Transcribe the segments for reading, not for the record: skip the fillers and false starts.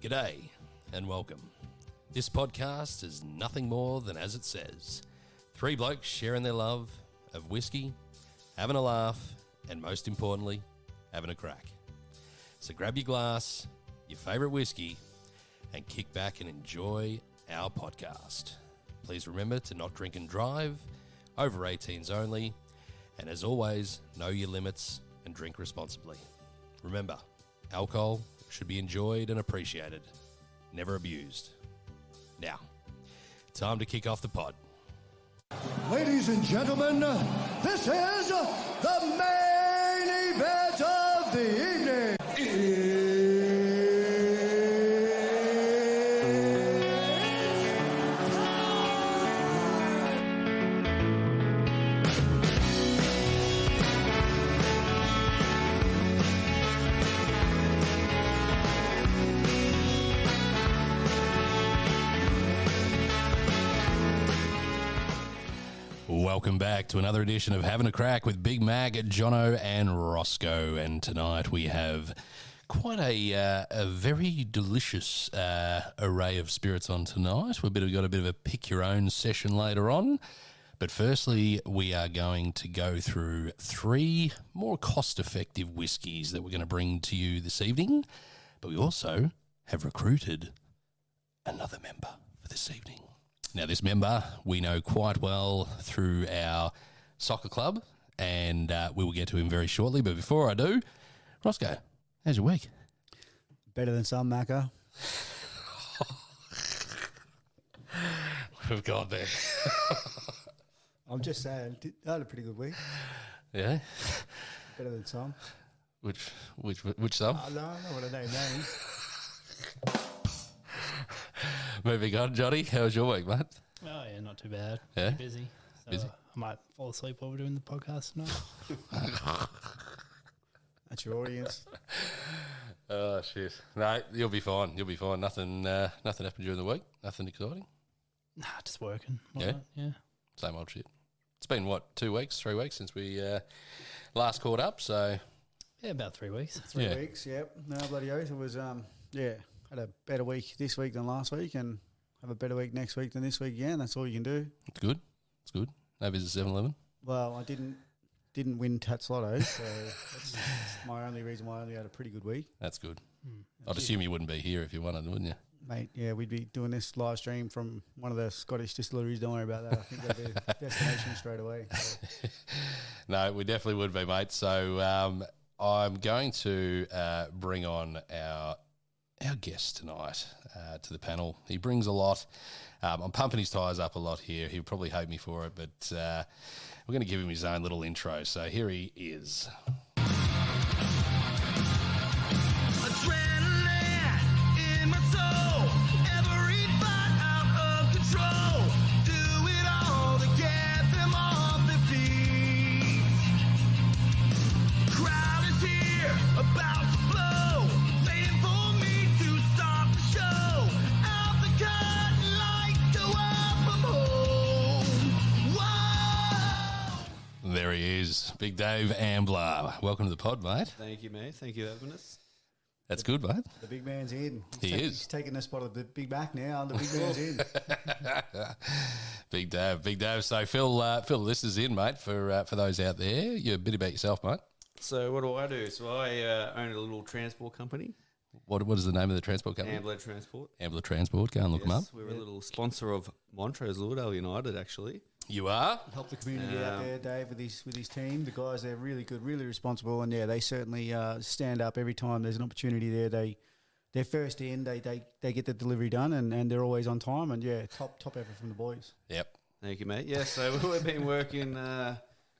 G'day and welcome. This podcast is nothing more than as it says. Three blokes sharing their love of whiskey, having a laugh, and most importantly, having a crack. So grab your glass, your favourite whiskey, and kick back and enjoy our podcast. Please remember to not drink and drive, over 18s only, and as always, know your limits and drink responsibly. Remember, alcohol should be enjoyed and appreciated, never abused. Now, time to kick off the pod. Ladies and gentlemen, this is the main event of the evening. Welcome back to another edition of Having a Crack with Big Mac, Jono and Roscoe. And tonight we have quite a very delicious array of spirits on tonight. We've got a bit of a pick-your-own session later on. But firstly, we are going to go through three more cost-effective whiskies that we're going to bring to you this evening. But we also have recruited another member for this evening. Now, this member we know quite well through our soccer club, and we will get to him very shortly. But before I do, Roscoe, how's your week? Better than some, Macca. We've got there. I'm just saying, I had a pretty good week. Yeah? Better than some. Which some? I don't know what a name names. Moving on, Johnny, how was your week, mate? Oh, yeah, not too bad. Yeah? Busy. So Busy. I might fall asleep while we're doing the podcast tonight. That's your audience. Oh, shit. No, you'll be fine. You'll be fine. Nothing happened during the week? Nothing exciting? Nah, just working. Yeah? Yeah. Same old shit. It's been, 3 weeks since we last caught up, so... Yeah, about 3 weeks. 3 weeks, yep. No, bloody oath. It was, had a better week this week than last week and have a better week next week than this week again. That's all you can do. It's good. It's good. No visit 7-Eleven? Well, I didn't win Tats Lotto, so that's my only reason why I only had a pretty good week. That's good. I'd assume you wouldn't be here if you wanted, wouldn't you? Mate, yeah, we'd be doing this live stream from one of the Scottish distilleries. Don't worry about that. I think that'd be a destination straight away. So. No, we definitely would be, mate. So I'm going to bring on our guest tonight to the panel. He brings a lot. I'm pumping his tyres up a lot here. He'll probably hate me for it, but we're going to give him his own little intro. So here he is. There he is, Big Dave Ambler. Welcome to the pod, mate. Thank you, mate. Thank you for having us. That's good, mate. The big man's in. He's taking the spot of the Big Mac now. The big man's in. Big Dave. So Phil, this is in, mate, for those out there. You're a bit about yourself, mate. So what do? So I own a little transport company. What is the name of the transport company? Ambler Transport. Ambler Transport. Go and look them up. We're a little sponsor of Montrose Lauderdale United, actually. You are? Help the community out there, Dave, with his team. The guys, they're really good, really responsible, and yeah, they certainly stand up every time there's an opportunity there. They're first in, they get the delivery done, and they're always on time, and yeah, top effort from the boys. Yep. Thank you, mate. Yeah, so we've been working, how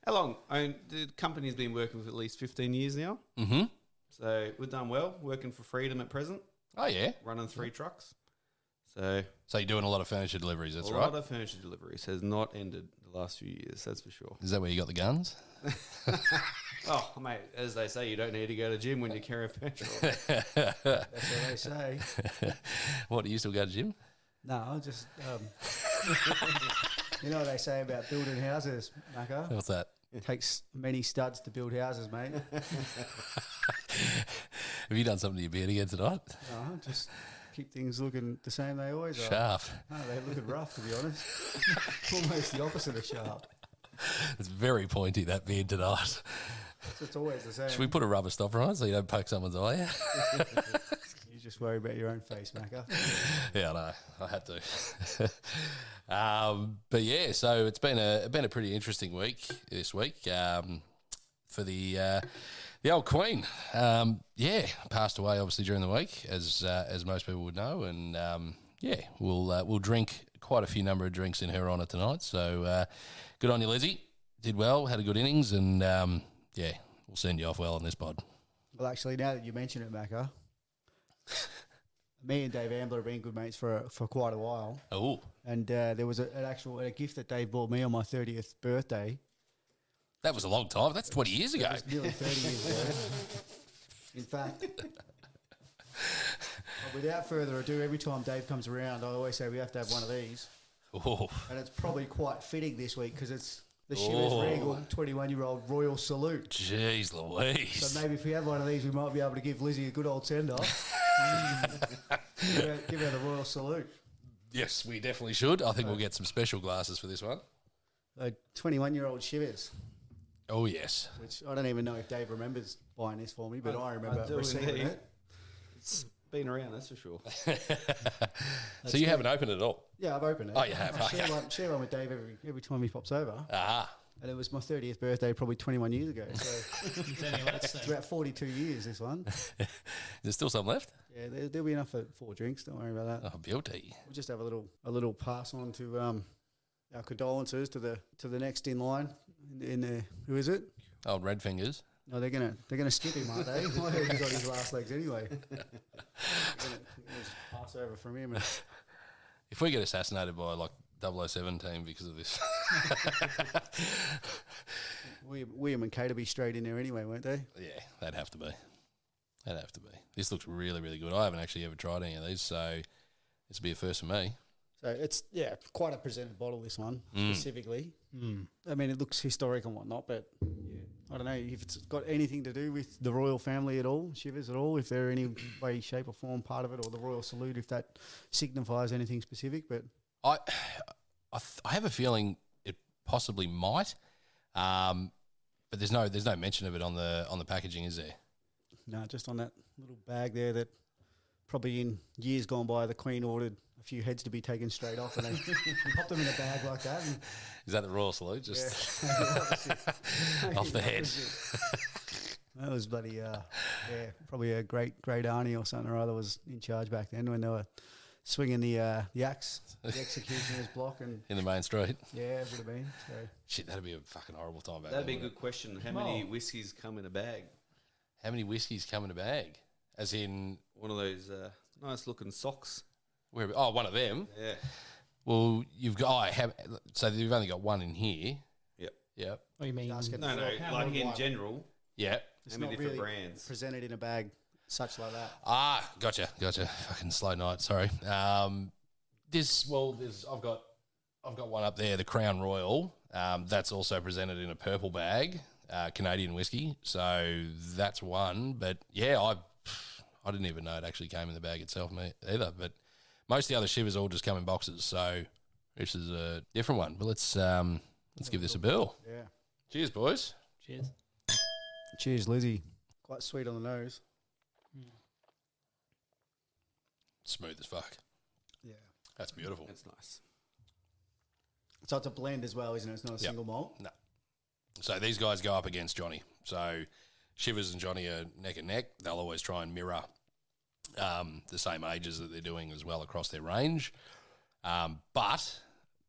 long? The company's been working for at least 15 years now. Mm-hmm. So we've done well, working for freedom at present. Oh, yeah? Running 3 trucks. So you're doing a lot of furniture deliveries, that's right? A lot of furniture deliveries. Has not ended the last few years, that's for sure. Is that where you got the guns? Oh, mate, as they say, you don't need to go to the gym when you carry petrol. That's what they say. What, do you still go to gym? No, just you know what they say about building houses, Macca? What's that? It takes many studs to build houses, mate. Have you done something to your beard again tonight? No, just keep things looking the same they always are. Sharp. No, they're looking rough, to be honest. Almost the opposite of sharp. It's very pointy, that beard tonight. So it's always the same. Should we put a rubber stopper on it so you don't poke someone's eye out? You just worry about your own face, Macca. Yeah, I know. I had to. But yeah, so it's been a pretty interesting week this week for the old Queen. Passed away obviously during the week, as most people would know, and we'll drink quite a few number of drinks in her honour tonight. So good on you, Lizzie. Did well, had a good innings, and we'll send you off well on this pod. Well, actually, now that you mention it, Macca, me and Dave Ambler have been good mates for quite a while. Oh, And there was a gift that Dave bought me on my 30th birthday. that was a long time. That's 20 years ago. It was nearly 30 years ago. In fact, without further ado, every time Dave comes around, I always say we have to have one of these. Oh, And it's probably quite fitting this week because it's the Chivas Regal 21-year-old Royal Salute. jeez Louise. So maybe if we have one of these, we might be able to give Lizzie a good old send-off. Give her the Royal Salute. Yes, we definitely should. I think we'll get some special glasses for this one. 21-year-old Chivas, Oh, yes. which I don't even know if Dave remembers buying this for me, but I remember do receiving indeed. it. It's been around, that's for sure. So you haven't opened it at all? Yeah, I've opened it. Oh, you have, I okay. share one with Dave every time he pops over. Ah, And it was my 30th birthday probably 21 years ago. So it's It's about 42 years, this one. is there still some left? Yeah, there'll be enough for 4 drinks. Don't worry about that. Oh, beauty. We'll just have a little pass on to our condolences to the next in line. In the who is it? Old red fingers. No, they're gonna skip him, aren't they? I heard he got his last legs anyway. They're gonna just pass over from him. And If we get assassinated by like 007 team because of this. William and Kate will be straight in there anyway, won't they? Yeah, that'd have to be. That'd have to be. This looks really, really good. I haven't actually ever tried any of these, so this will be a first for me. So it's quite a presented bottle, this one specifically. I mean, it looks historic and whatnot, but I don't know if it's got anything to do with the royal family at all, Shivers at all, if they're any way, shape or form part of it, or the royal salute, if that signifies anything specific. But I have a feeling it possibly might, but there's no mention of it on the packaging, is there? no, just on that little bag there that probably in years gone by, the Queen ordered a few heads to be taken straight off and they popped them in a bag like that. And Is that the royal salute? Just yeah. off the head. That was bloody, probably a great auntie or something or other was in charge back then when they were swinging the axe, the executioner's block, and In the main street. yeah, it would have been. So Shit, that'd be a fucking horrible time back That'd be a then, good question. How many whiskies come in a bag? How many whiskies come in a bag? As in, One of those nice looking socks. one of them. Yeah. Well, you've got, so you've only got one in here. Yep. Yep. What do you mean? Basket. No, like in general. Yeah. it's How many not different really brands? presented in a bag such like that. Ah, gotcha. Fucking slow night. Sorry. I've got one up there, the Crown Royal. That's also presented in a purple bag, Canadian whiskey. So that's one. But yeah, I didn't even know it actually came in the bag itself either. But most of the other Shivers all just come in boxes. So this is a different one. But let's give this a bill. Yeah. Cheers, boys. Cheers. Cheers, Lizzie. Quite sweet on the nose. Smooth as fuck. Yeah. That's beautiful. That's nice. So it's a blend as well, isn't it? It's not a Yep. single malt. No. So these guys go up against Johnny. So Shivers and Johnny are neck and neck. They'll always try and mirror the same ages that they're doing as well across their range. But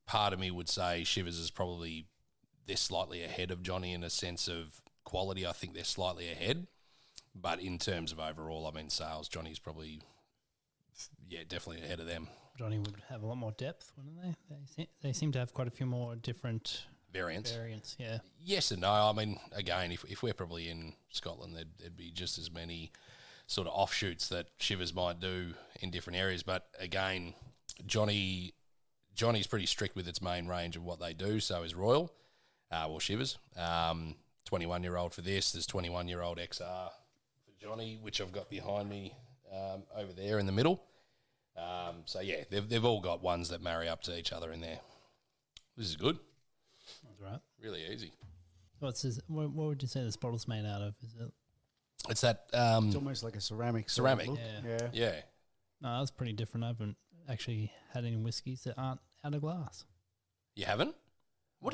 part of me would say Shivers is probably, they're slightly ahead of Johnny in a sense of quality. I think they're slightly ahead. But in terms of overall, I mean, sales, Johnny's probably, definitely ahead of them. Johnny would have a lot more depth, wouldn't they? They seem to have quite a few more different Variants. yeah. Yes and no. I mean, again, if we're probably in Scotland, there'd be just as many sort of offshoots that Shivers might do in different areas. But again, Johnny's pretty strict with its main range of what they do. So is Royal, Shivers. 21-year-old for this. There's 21-year-old XR for Johnny, which I've got behind me over there in the middle. So yeah, they've all got ones that marry up to each other in there. This is good. That's right. Really easy. What's this? What would you say this bottle's made out of? Is it? It's that It's almost like a ceramic. sort of ceramic. look. Yeah. Yeah. Yeah. No, that's pretty different. I haven't actually had any whiskies that aren't out of glass. You haven't?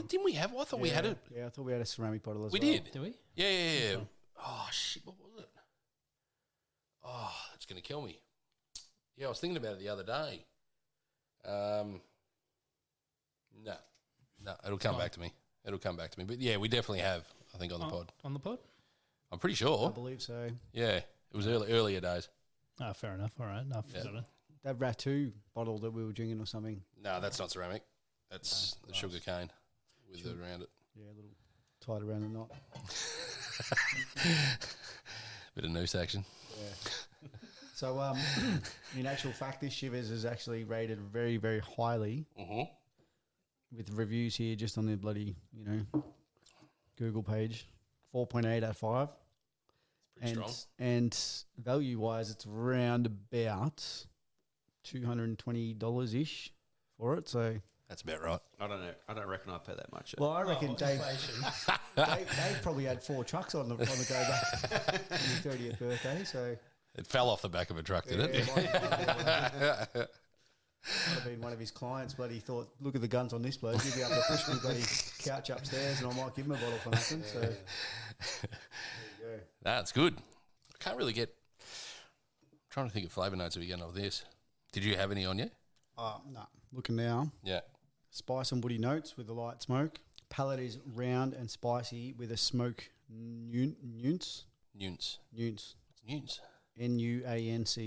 Didn't we have? I thought we had it. Yeah, I thought we had a ceramic bottle as We well. did. Do we? Yeah. Okay. Oh shit! What was it? Oh, it's gonna kill me. Yeah, I was thinking about it the other day. No, it'll come back to me. But yeah, we definitely have. I think on the pod. On the pod? I'm pretty I sure. believe so. Yeah, it was earlier days. Oh, fair enough. All right. No, I've forgotten it. That Ratu bottle that we were drinking or something. No, that's not ceramic. That's the sugar cane with it around it. Yeah, a little tied around the knot. Bit of noose action. Yeah. So, in actual fact, this Shivers is actually rated very, very highly with reviews here just on the bloody, Google page. 4.8 out of 5. Pretty strong. And value-wise, it's around about $220-ish for it. So, That's about right. I don't know. I don't reckon I'd pay that much. well, I reckon Dave probably had 4 trucks on the go back on your 30th birthday. So It fell off the back of a truck, didn't it? might have been one of his clients. Bloody thought, look at the guns on this bloke. He'll be able to push me bloody couch upstairs, and I might give him a bottle for nothing. So there you go. That's good. I can't really get. I'm trying to think of flavour notes that we get off this. Did you have any on you? No, looking now. Yeah. Spice and woody notes with a light smoke. Palate is round and spicy with a smoke nuance. Nuance. Nuance. What's nuance? Nuance.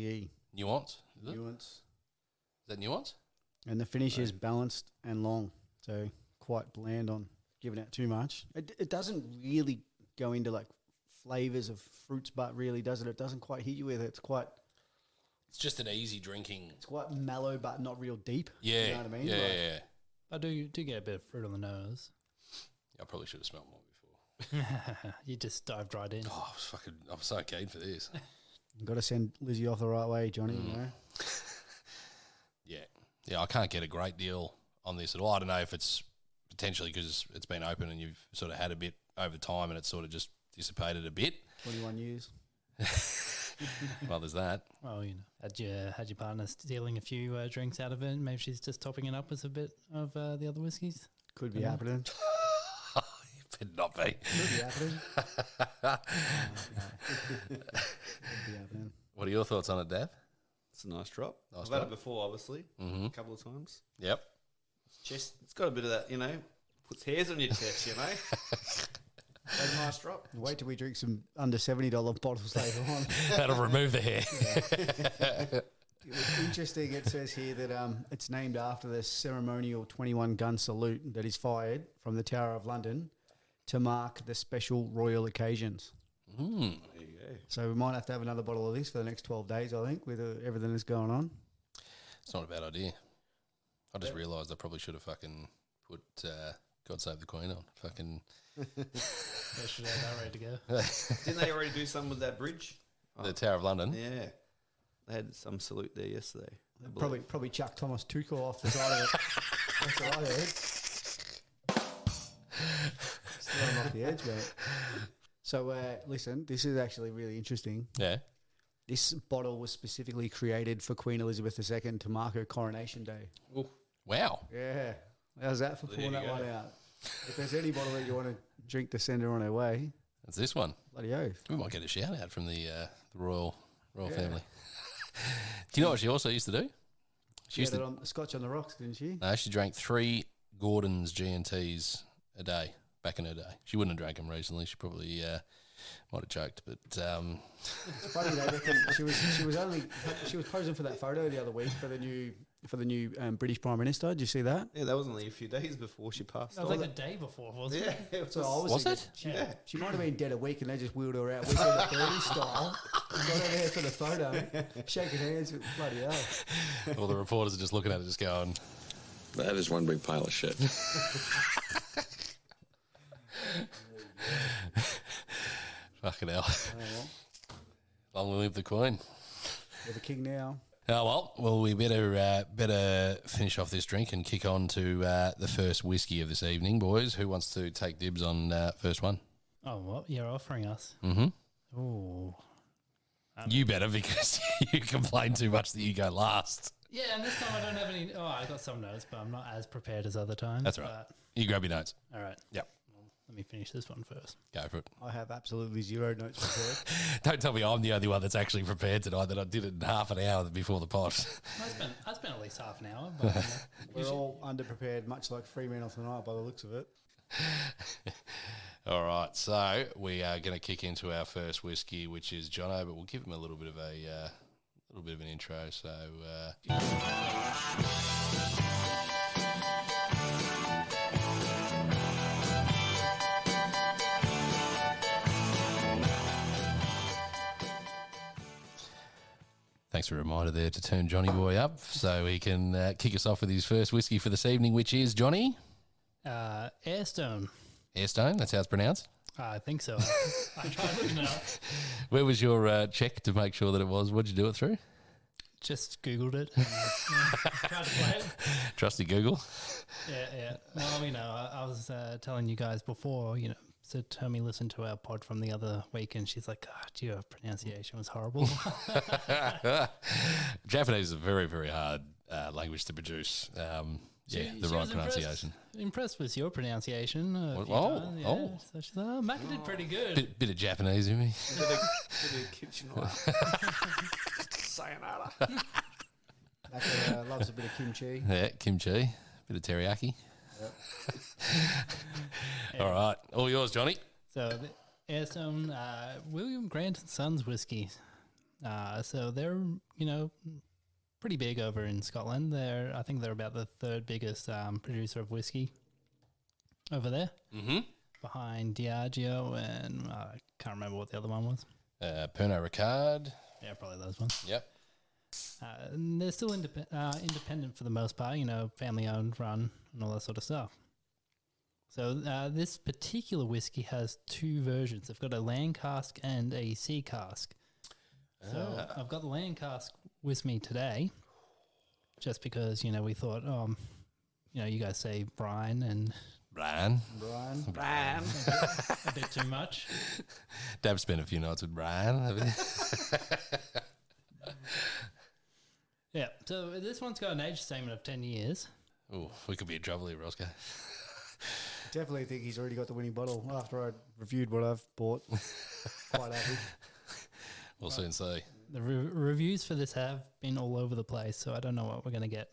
Nuance? Is it? Nuance. Is that nuance? And the finish is balanced and long, so quite bland on giving out too much. It doesn't really go into like flavours of fruits, but really does it? It doesn't quite hit you with it. It's just an easy drinking. It's quite mellow, but not real deep. Yeah. You know what I mean? Yeah, Like, yeah. I do get a bit of fruit on the nose. I probably should have smelled more before. You just dived right in. Oh, I'm so keen for this. Got to send Lizzie off the right way, Johnny. You know? Yeah, I can't get a great deal on this at all. I don't know if it's potentially because it's been open and you've sort of had a bit over time and it's sort of just dissipated a bit. 21 years. Well, there's that. Well, had your partner stealing a few drinks out of it? Maybe she's just topping it up with a bit of the other whiskies. Could be happening. Could not be. Could be happening. Could be happening. What are your thoughts on it, Dave? It's a nice drop. Nice I've had drop. it before, obviously, a couple of times. Yep. It's got a bit of that, puts hairs on your chest, That's a nice drop. Wait till we drink some under $70 bottles later on. That'll remove the hair. It was interesting. It says here that it's named after the ceremonial 21-gun salute that is fired from the Tower of London to mark the special royal occasions. There you go. So we might have to have another bottle of this for the next 12 days, I think, with everything that's going on. It's not a bad idea. I just realised I probably should have fucking put God Save the Queen on. Fucking. They should have that ready to go. Didn't they already do some with that bridge? The Tower of London. Yeah. They had some salute there yesterday. I believe. Probably chuck Thomas Tuchel off the side of it. That's what I heard. Still him off the edge, mate. So, listen, this is actually really interesting. Yeah. This bottle was specifically created for Queen Elizabeth II to mark her coronation day. Ooh. Wow. Yeah. How's that for pulling you that go. one out? If there's any bottle that you want to drink to send her on her way, It's this one. bloody oath. We might get a shout out from the royal family. Do you know what she also used to do? She used had to. it on Scotch on the rocks, didn't she? No, she drank 3 Gordon's G&Ts a day back in her day. She wouldn't have drank them recently. She probably might have choked, but It's funny they reckon she was posing for that photo the other week for the new British Prime Minister. Did you see that? Yeah, that was only a few days before she passed That was on. like the day before, wasn't Yeah, it? it So I Was thinking it? She might have been dead a week and they just wheeled her out weekend at Bernie style. Got her there for the photo, shaking hands with bloody hell. all the reporters are just looking at it, just going, That is one big pile of shit. fucking hell. Oh, well, Long live the Queen. we're the king now. Well, we better finish off this drink and kick on to the first whiskey of this evening, boys. Who wants to take dibs on first one? Oh, what you're offering us? Mm-hmm. Oh, You better, because you complain too much that you go last. yeah. And this time I don't have any. Oh, I got some notes, but I'm not as prepared as other times. That's right. You grab your notes. All right. Yep. Well, let me finish this one first. Go for it. I have absolutely zero notes prepared. Don't tell me I'm the only one that's actually prepared tonight, that I did it in half an hour before the pod. I spent at least half an hour. But, We're all underprepared, much like Fremantle tonight by the looks of it. All right, so we are going to kick into our first whiskey, which is Jono, but we'll give him a little bit of an intro. So, thanks for a reminder there to turn Johnny Boy up so he can kick us off with his first whiskey for this evening, which is Johnny Airstone. Airstone. That's how it's pronounced. I think so. I tried looking it up. Where was your check to make sure that it was? What'd you do it through? Just Googled it. And, tried to play it. Trusty Google. Yeah. Well, I was telling you guys before, so Tommy listened to our pod from the other week and she's like, God, your pronunciation was horrible. Japanese is a very, very hard language to produce. The right pronunciation. Impressed with your pronunciation. So she's like, Macca did pretty good. Bit of Japanese in me. Bit of kitchen sayonara. Macca loves a bit of kimchi. Yeah, kimchi. Bit of teriyaki. Yep. All right. All yours, Johnny. So the Airstone, William Grant and Sons whiskey. So they're, pretty big over in Scotland. I think they're about the third biggest producer of whiskey over there. Mm-hmm. Behind Diageo and I can't remember what the other one was. Pernod Ricard. Yeah, probably those ones. Yep. And they're still independent for the most part, family owned, run, and all that sort of stuff. So this particular whiskey has two versions. They've got a land cask and a sea cask. So I've got the land cask with me today, just because we thought, you guys say Brian and Brian. a bit too much. Dab spent a few nights with Brian. Yeah. So this one's got an age statement of 10 years. Oh, we could be in trouble here, Roscoe. Definitely think he's already got the winning bottle after I reviewed what I've bought. Quite average. We'll soon see. The reviews for this have been all over the place, so I don't know what we're going to get.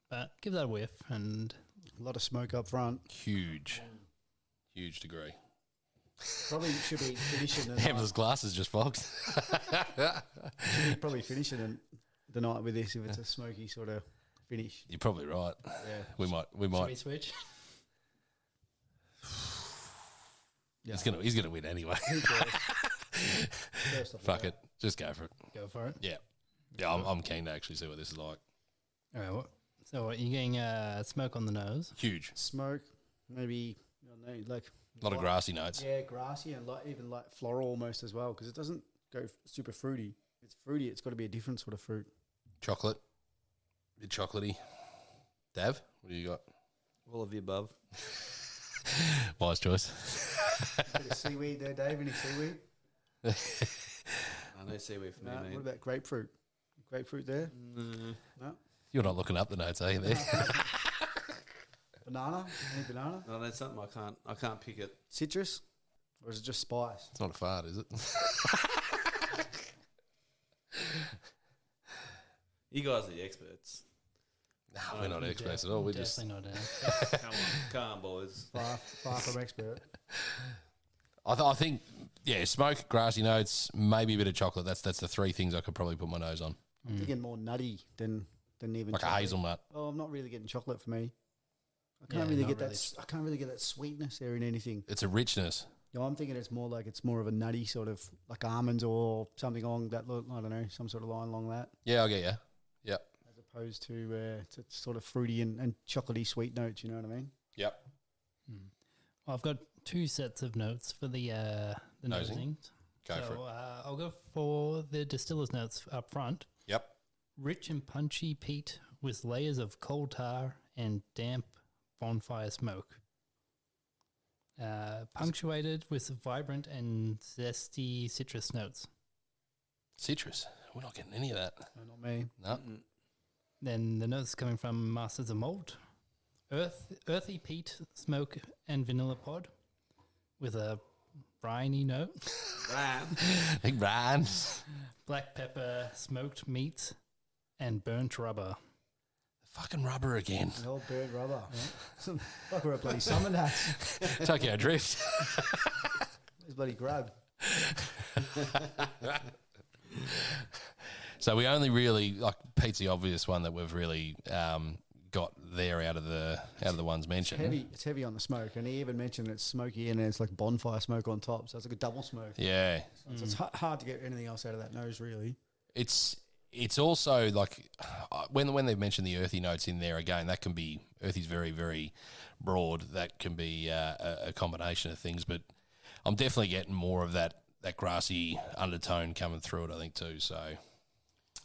But give that a whiff, and A lot of smoke up front. Huge degree. Probably should be finishing Hamler's glasses just fogged. should be probably finishing the night with this if it's a smoky sort of finish. You're probably right. Yeah. We should we might. switch? He's gonna win anyway. Who cares? First off, Fuck it. Just go for it. Go for it. Yeah. Yeah, I'm keen to actually see what this is like. All right. So what, you're getting smoke on the nose? Huge. Smoke, maybe like A lot of grassy notes. Yeah, grassy and even like floral almost as well, because it doesn't go super fruity. If it's fruity, it's got to be a different sort of fruit. Chocolate. Bit chocolatey. Dav, what do you got? All of the above. Wise choice. Bit of seaweed there, Dave. Any seaweed? No seaweed for me, No. mate. What about grapefruit? Grapefruit there? No. You're not looking up the notes, are you? There. Banana? Any banana? No, that's something I can't pick it. Citrus? Or is it just spice? It's not a fart, is it? You guys are the experts. No, we're not experts at all. We're just. Definitely not. Come on, boys. Far from expert. I think, yeah, smoke, grassy notes, maybe a bit of chocolate. That's the three things I could probably put my nose on. I'm thinking more nutty than even Like chocolate. a hazelnut. Oh, I'm not really getting chocolate for me. I Yeah, can't really not get really. that. I can't really get that sweetness there in anything. It's a richness. You know, I'm thinking it's more of a nutty sort of like almonds or something along that. I don't know, some sort of line along that, Yeah, I'll get you. Yep. as opposed to sort of fruity and chocolatey sweet notes. You know what I mean? Yep. Well, I've got two sets of notes for the Nosing. nosing. Go for it. I'll go for the distiller's notes up front. Yep. rich and punchy peat with layers of coal tar and damp bonfire smoke. Punctuated with vibrant and zesty citrus notes. Citrus. We're not getting any of that. No, not me. No. Then the notes coming from Masters of Malt. Earthy peat, smoke, and vanilla pod with a briny note. Big Brian. Black pepper, smoked meats, and burnt rubber. Fucking rubber again. The old bird rubber. Like we're a bloody summer that. Tokyo Drift. There's bloody grub. So we only really, like, Pete's the obvious one that we've really got there out of the ones mentioned. It's heavy on the smoke, and he even mentioned it's smoky and it's like bonfire smoke on top, so it's like a double smoke. Yeah. So it's hard to get anything else out of that nose, really. It's also like when they've mentioned the earthy notes in there again, that can be earthy's very, very broad. That can be a combination of things, but I'm definitely getting more of that grassy undertone coming through it, I think, too. So,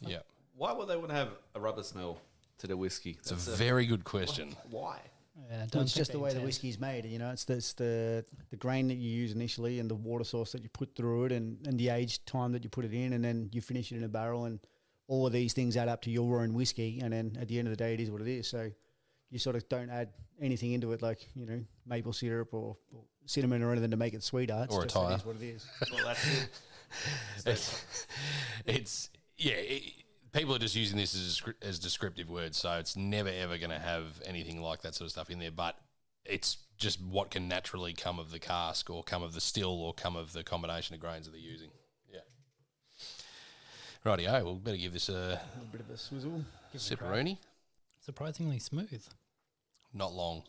yeah. Why would they want to have a rubber smell to the whiskey? It's a very good question. Why? Well, it's just the way the whiskey's made. You know, it's the grain that you use initially and the water source that you put through it and the age time that you put it in, and then you finish it in a barrel, and all of these things add up to your own whiskey, and then at the end of the day, it is what it is. So you sort of don't add anything into it like, you know, maple syrup or cinnamon or anything to make it sweeter. It's Or a just tyre. It is what it is. Well, that's it. People are just using this as descriptive words, so it's never ever going to have anything like that sort of stuff in there. But it's just what can naturally come of the cask, or come of the still, or come of the combination of grains that they're using. Yeah. Rightio, we'll better give this a A little bit of a swizzle. sipperoonie. Surprisingly smooth. Not long.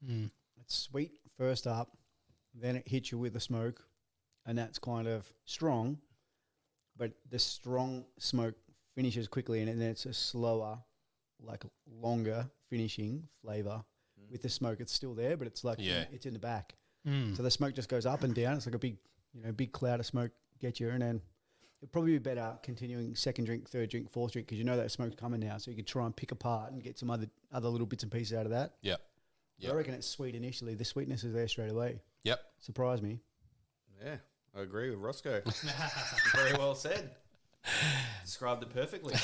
It's sweet first up, then it hits you with the smoke, and that's kind of strong, but the strong smoke finishes quickly, and then it's a slower, like longer finishing flavour. With the smoke, it's still there, but it's like it's in the back. So the smoke just goes up and down. It's like a big cloud of smoke get you, and then it'd probably be better continuing second drink, third drink, fourth drink, because you know that smoke's coming now, so you could try and pick apart and get some other little bits and pieces out of that. Yep. I reckon it's sweet initially. The sweetness is there straight away. Yep. Surprised me. Yeah, I agree with Roscoe. Very well said. Described it perfectly.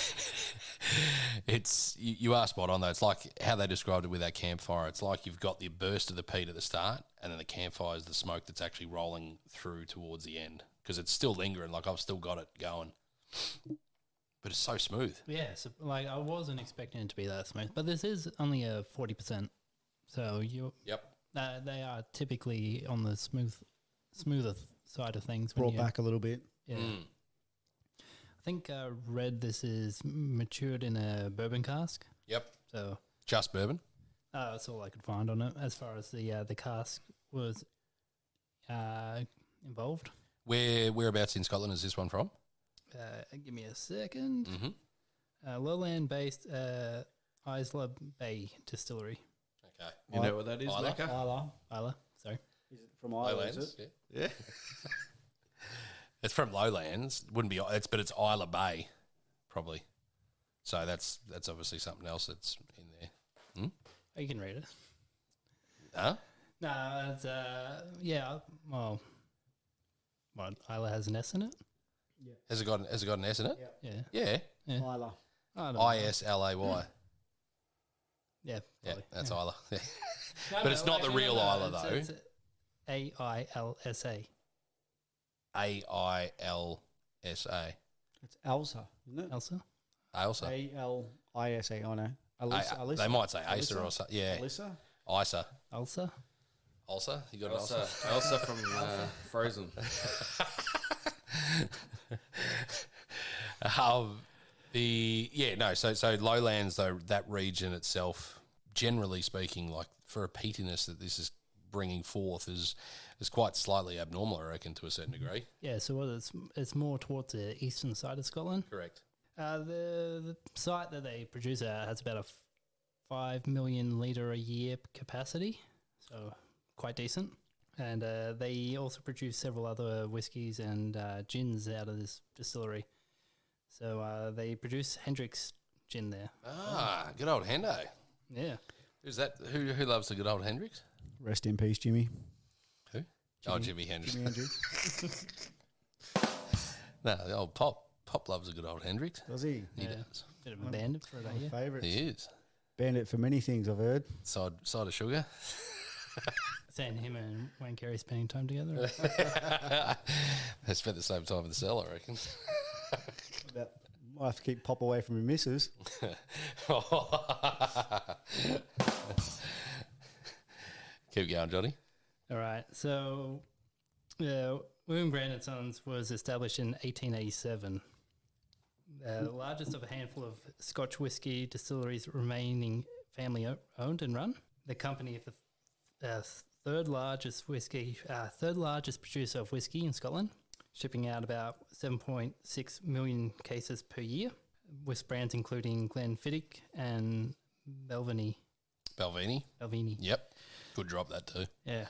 It's you are spot on though. It's like how they described it with that campfire. It's like you've got the burst of the peat at the start, and then the campfire is the smoke that's actually rolling through towards the end, because it's still lingering. Like I've still got it going, but it's so smooth. Yeah, so, like I wasn't expecting it to be that smooth, but this is only a 40%. So Yep. they are typically on the smoother side of things. when Brought you- back a little bit. Yeah. I think I read this is matured in a bourbon cask. Yep. So Just bourbon. that's all I could find on it as far as the cask was involved. Whereabouts in Scotland is this one from? Give me a second. Mm-hmm. Lowland-based Isla Bay Distillery. Okay. You know what that is, Isla? Becca? Isla, sorry. Is it from Ireland? Is Lowlands. it? Yeah. Yeah. It's from Lowlands. Wouldn't be. But it's Isla Bay, probably. So that's obviously something else that's in there. Oh, you can read it. Huh? No, it's yeah. Well, what Isla has an S in it. Has it got an S in it? Yeah. Yeah. Yeah. Isla. I don't know. ISLAY. Yeah. Yeah, Probably. that's yeah. Isla. Yeah. No, But it's not the real Isla, though. It's AILSA. AILSA. It's Elsa, isn't it? Elsa. Ailsa. ALISA, I know. Alyssa. They might say Acer Alyssa? or something. Yeah. Alyssa? Isa. Elsa. Ulsa? You got Elsa, an Ulsa? Elsa from Frozen. So Lowlands, though, that region itself, generally speaking, like for a peatiness that this is bringing forth is quite slightly abnormal, I reckon, to a certain degree. Yeah. So it's more towards the eastern side of Scotland. Correct. The site that they produce at has about a 5 million litre a year capacity, so quite decent. And they also produce several other whiskies and gins out of this distillery. So they produce Hendrick's gin there. Ah, good old Hendo. Yeah. Who's that? Who loves the good old Hendrix? Rest in peace, Jimmy. Who? Jimi Hendrix. Jimi Hendrix. No, the old Pop. Pop loves a good old Hendrix. Does he? He Yeah. does. Bit of a bandit for a day, yeah. Favourites. He is. Bandit for many things, I've heard. Side of sugar. Saying him and Wayne Carey spending time together. They spent the same time in the cell, I reckon. I have to keep Pop away from your missus. Keep going, Johnny. All right. So, William Grant and Sons was established in 1887. The largest of a handful of Scotch whisky distilleries remaining family owned and run. The company is the third largest producer of whiskey in Scotland, shipping out about 7.6 million cases per year, with brands including Glenfiddich and Belvini. Belvini. Yep. Good drop, that too. Yeah.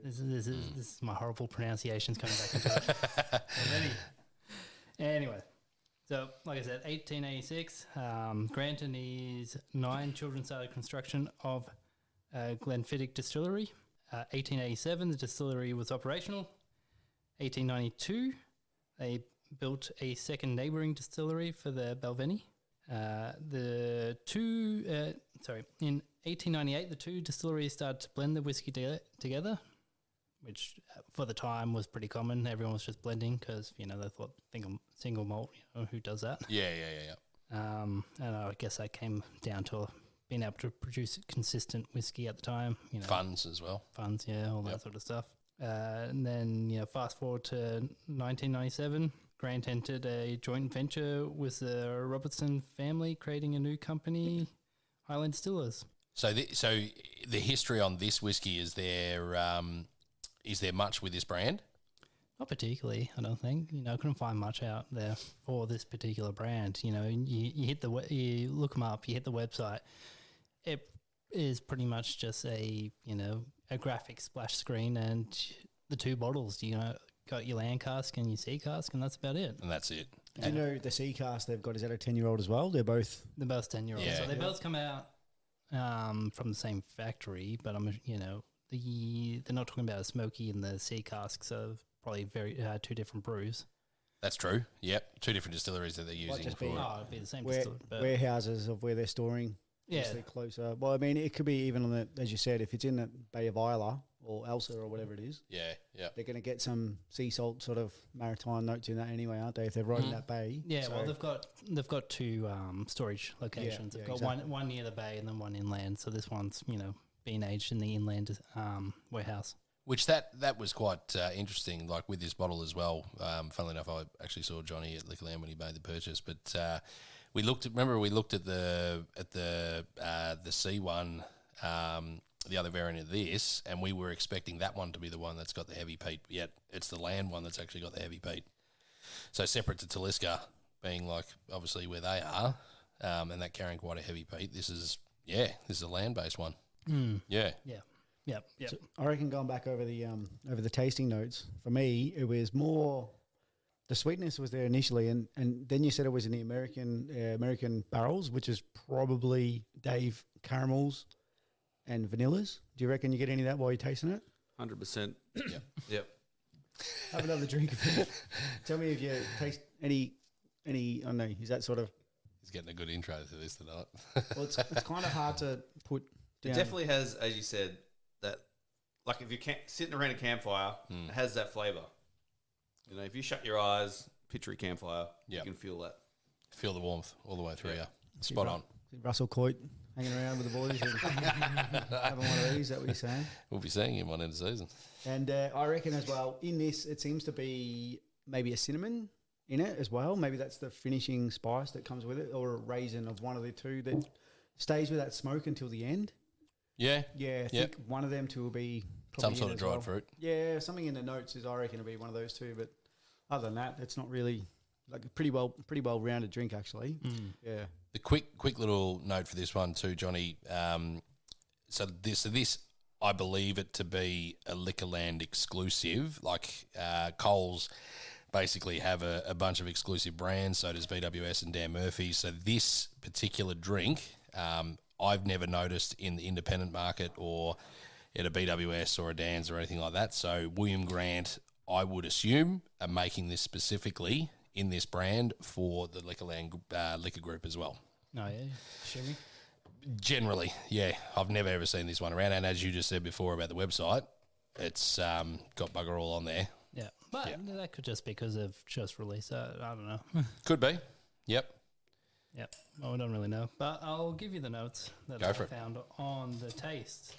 This is my horrible pronunciations coming back into it. Belvini. Anyway, so like I said, 1886, Grant and his 9 children started construction of Glenfiddich Distillery. 1887, the distillery was operational. 1892, they built a second neighbouring distillery for the Belvini. In 1898, the two distilleries started to blend the whiskey together, which for the time was pretty common. Everyone was just blending because, they thought single malt, who does that? Yeah. And I guess that came down to being able to produce consistent whiskey at the time. Funds as well. Funds, yeah, all that sort of stuff. And then, fast forward to 1997, Grant entered a joint venture with the Robertson family, creating a new company, Highland Distillers. So the history on this whiskey, is there much with this brand? Not particularly, I don't think. I couldn't find much out there for this particular brand. You you look them up, you hit the website. It is pretty much just a graphic splash screen and the 2 bottles. Got your land cask and your sea cask, and that's about it. And that's it. Do you know the sea cask they've got, is that a 10-year-old as well? They're both 10-year-olds. Yeah. So they both come out from the same factory, but they're not talking about a smoky and the sea casks of probably very 2 different brews. That's true. Yep. 2 different distilleries that they're using just for. be- It'd be the same distillery. But warehouses of where they're storing. yeah, Obviously closer. Well, I mean, it could be even on the, as you said, if it's in the Bay of Isla or Elsa or whatever it is, Yeah. they're going to get some sea salt sort of maritime notes in that anyway, aren't they? If they're right in that bay. yeah. So- Well, they've got 2 storage locations. They've got exactly. one near the bay and then one inland. So this one's being aged in the inland warehouse. Which that was quite interesting, like with this bottle as well. Funnily enough, I actually saw Johnny at Liquorland when he made the purchase. But we looked at the C1, the other variant of this, and we were expecting that one to be the one that's got the heavy peat. Yet it's the land one that's actually got the heavy peat. So separate to Talisker being like obviously where they are, and that carrying quite a heavy peat. This is a land based one. Yeah. Yeah. Yep. So I reckon going back over the tasting notes, for me, it was more the sweetness was there initially, and then you said it was in the American barrels, which is probably Dave caramels and vanillas. Do you reckon you get any of that while you're tasting it? 100%. Yep. Have another drink. Tell me if you taste any. I don't know. Is that sort of? He's getting a good intro to this tonight. Well, it's kind of hard to put. It Down. definitely has, as you said, that, like if you're sitting around a campfire, it has that flavour. If you shut your eyes, picture a campfire, you can feel that. Feel the warmth all the way through you. Spot on. Russell Coit hanging around with the boys and having one of these. Is that what you're saying? We'll be seeing him on end of season. And I reckon as well, in this, it seems to be maybe a cinnamon in it as well. Maybe that's the finishing spice that comes with it, or a raisin of one of the 2 that stays with that smoke until the end. Yeah. Yeah, I think one of them 2 will be Some probably sort in of as dried well. fruit. Yeah, something in the notes is I reckon it'll be one of those 2. But other than that, it's not really like a pretty well rounded drink actually. Yeah. The quick little note for this one too, Johnny. So this I believe it to be a Liquorland exclusive. Like Coles basically have a bunch of exclusive brands. So does BWS and Dan Murphy's. So this particular drink, I've never noticed in the independent market or at a BWS or a Dan's or anything like that. So William Grant, I would assume, are making this specifically in this brand for the Liquorland liquor group as well. Oh, yeah. Sherry? Generally, yeah. I've never ever seen this one around. And as you just said before about the website, it's got bugger all on there. Yeah. But that could just be because they've just released that. I don't know. Could be. Yep. Yep. Well, we don't really know. But I'll give you the notes that I found on the taste.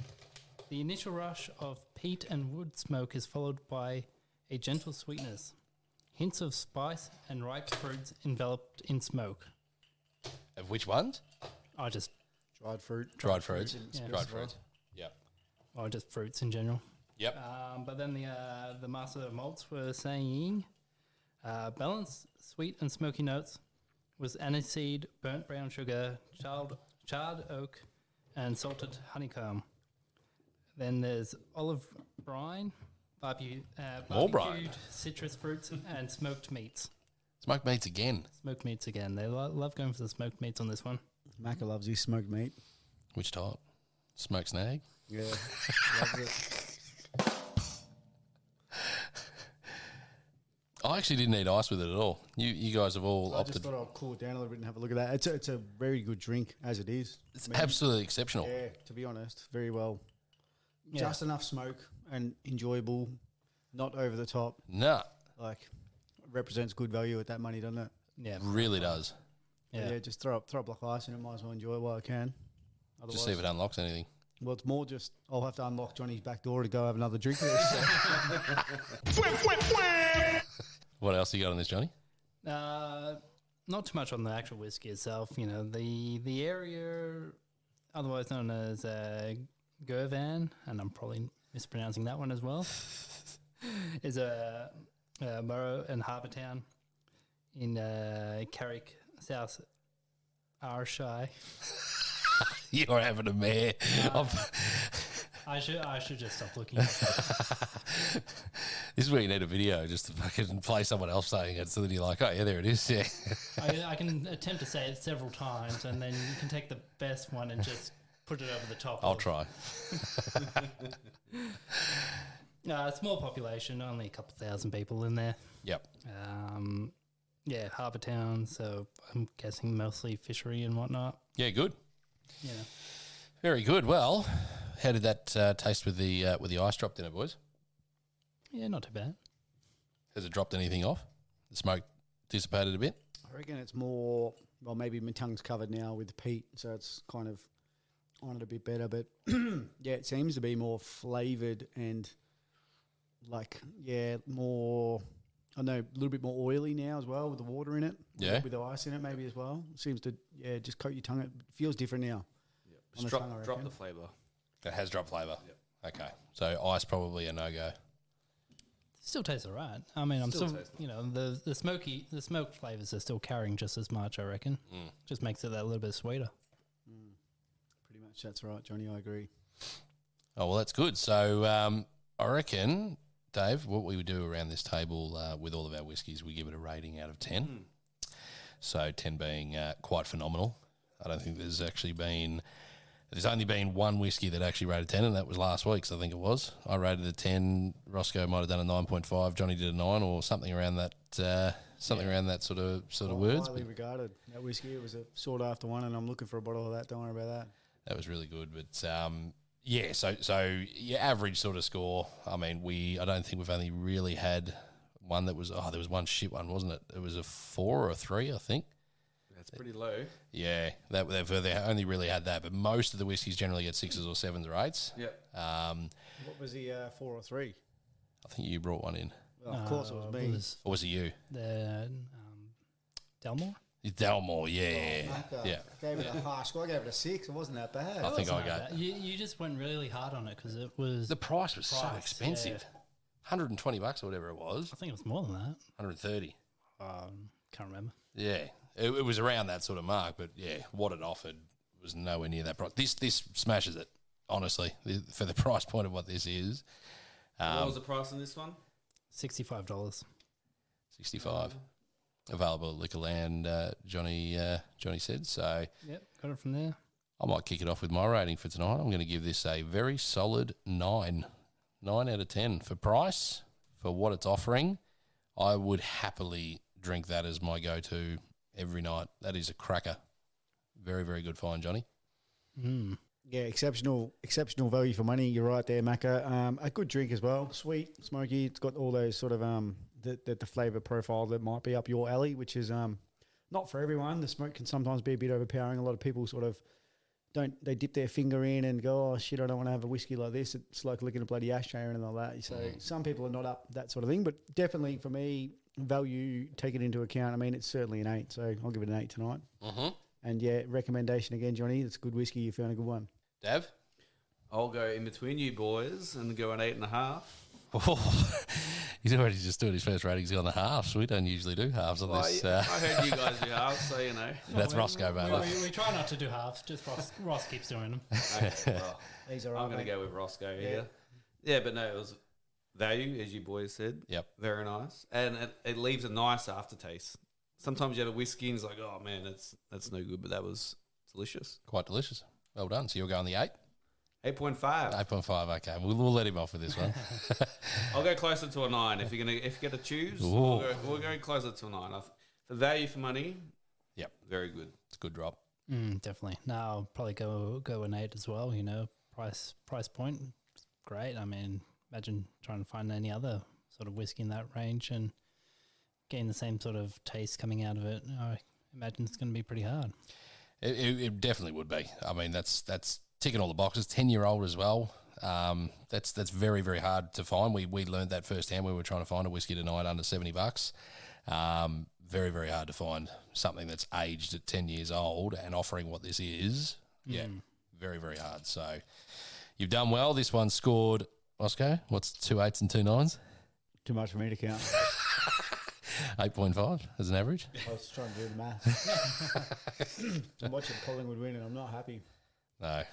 The initial rush of peat and wood smoke is followed by a gentle sweetness. Hints of spice and ripe fruits enveloped in smoke. Of which ones? I just... Dried fruit. Dried fruits. Yeah. Dried fruits. Yep. Or just fruits in general. Yep. But then the master of malts were saying balanced, sweet and smoky notes with aniseed, burnt brown sugar, charred oak, and salted honeycomb. Then there's olive brine, More brine. barbecued citrus fruits, and smoked meats. Smoked meats again. Smoked meats again. They love going for the smoked meats on this one. Macca loves his smoked meat. Which type? Smoked snag? Yeah. Loves it. I actually didn't eat ice with it at all. You guys have all I opted. just thought I'll cool it down a little bit and have a look at that. It's a very good drink as it is. It's absolutely exceptional. Yeah, to be honest, very well. Yeah. Just enough smoke and enjoyable, not over the top. No, Like, represents good value at that money, doesn't it? Yeah. really does. Yeah, just throw up black ice in it. Might as well enjoy it while I can. Otherwise, Just see if it unlocks anything. well, it's more just I'll have to unlock Johnny's back door to go have another drink with us. What else you got on this, Johnny? Not too much on the actual whiskey itself. You know, the area, otherwise known as Girvan, and I'm probably mispronouncing that one as well, is a borough and harbour town in Carrick, South Ayrshire. You're having a mare. I should just stop looking. This is where you need a video just to fucking play someone else saying it so that you're like, oh, yeah, there it is. Yeah. I can attempt to say it several times, and then you can take the best one and just put it over the top. I'll try. Small population, only a couple thousand people in there. Yep. Yeah, harbour town, so I'm guessing mostly fishery and whatnot. Yeah, good. Yeah. Very good. Well, how did that taste with the ice drop dinner, boys? Yeah, not too bad. Has it dropped anything off? The smoke dissipated a bit? I reckon it's more, well, maybe my tongue's covered now with the peat, so it's kind of on it a bit better. But yeah, it seems to be more flavoured and like, yeah, more, I know, a little bit more oily now as well with the water in it. Yeah. With the ice in it maybe as well. It seems to, yeah, just coat your tongue. It feels different now. On the tongue, I Drop reckon. the flavour. It has dropped flavour? Yep. Okay. So ice probably a no-go. Still tastes alright. I mean, I'm Still still, tastes you know, the smoked flavours are still carrying just as much, I reckon. Just makes it that little bit sweeter. Pretty much that's right, Johnny. I agree. Oh, well, that's good. So I reckon, Dave, what we would do around this table with all of our whiskies, we give it a rating out of 10. So 10 being quite phenomenal. I don't think there's only been one whiskey that actually rated 10, and that was last week's, I think it was. I rated a 10. Roscoe might have done a 9.5. Johnny did a 9 or something around that around that sort of words. Highly regarded. That whiskey, it was a sought after one, and I'm looking for a bottle of that. Don't worry about that. That was really good. But yeah, so your average sort of score, I mean, I don't think we've only really had one that was, there was one shit one, wasn't it? It was a 4 or a 3, I think. That's pretty low. Yeah, they only really had that, but most of the whiskies generally get 6s or 7s or 8s. Yep. What was the 4 or 3? I think you brought one in. Well, of course it was me. Or was it you? The Delmore? Dalmore, yeah. Yeah. I gave it a high score. I gave it a 6. It wasn't that bad. I think I Not got bad. You just went really hard on it because it was. the price was so Price, expensive. $120 or whatever it was. I think it was more than that. 130. Can't remember. Yeah. It was around that sort of mark, but yeah, what it offered was nowhere near that price. This smashes it, honestly, for the price point of what this is. What was the price on this one? $65. 65. Available at Liquorland, Johnny said. So Yep, got it from there. I might kick it off with my rating for tonight. I'm going to give this a very solid 9. 9 out of 10. For price, for what it's offering, I would happily drink that as my go-to every night. That is a cracker. Very, very good find, Johnny. Mm. Yeah, exceptional value for money. You're right there, Macca. A good drink as well. Sweet, smoky. It's got all those sort of the flavour profile that might be up your alley, which is not for everyone. The smoke can sometimes be a bit overpowering. A lot of people sort of they dip their finger in and go, oh shit, I don't want to have a whiskey like this. It's like licking a bloody ashtray and all that. So some people are not up that sort of thing, but definitely for me, value, take it into account. I mean, it's certainly an 8, so I'll give it an 8 tonight. Mm-hmm. And yeah, recommendation again, Johnny. It's good whiskey. You found a good one. Dav? I'll go in between you boys and go an 8.5. Oh, he's already just doing his first ratings on the halves. We don't usually do halves on this. I heard you guys do halves, so you know. That's Roscoe, mate. We try not to do halves, just Ross keeps doing them. Okay, well, These are I'm going to go with Roscoe here. Yeah, but no, it was value, as you boys said. Yep. Very nice. And it leaves a nice aftertaste. Sometimes you have a whiskey and it's like, oh man, that's no good, but that was delicious. Quite delicious. Well done. So you're going the 8? 8.5. 8.5, okay. We'll let him off with this one. I'll go closer to a 9. If you're going to choose, we'll go closer to a 9. For value for money, Yep. very good. It's a good drop. Definitely. No, I'll probably go an 8 as well. You know, price point, great. I mean, imagine trying to find any other sort of whiskey in that range and getting the same sort of taste coming out of it. I imagine it's going to be pretty hard. It definitely would be. I mean, that's ticking all the boxes. 10-year-old as well. That's very, very hard to find. We learned that firsthand. We were trying to find a whiskey tonight under $70. Very, very hard to find something that's aged at 10 years old and offering what this is. Yeah, very, very hard. So you've done well. This one scored, Roscoe, what's 2 8s and 2 9s? Too much for me to count. 8.5 as an average. I was trying to do the maths. I'm watching Collingwood win and I'm not happy. No,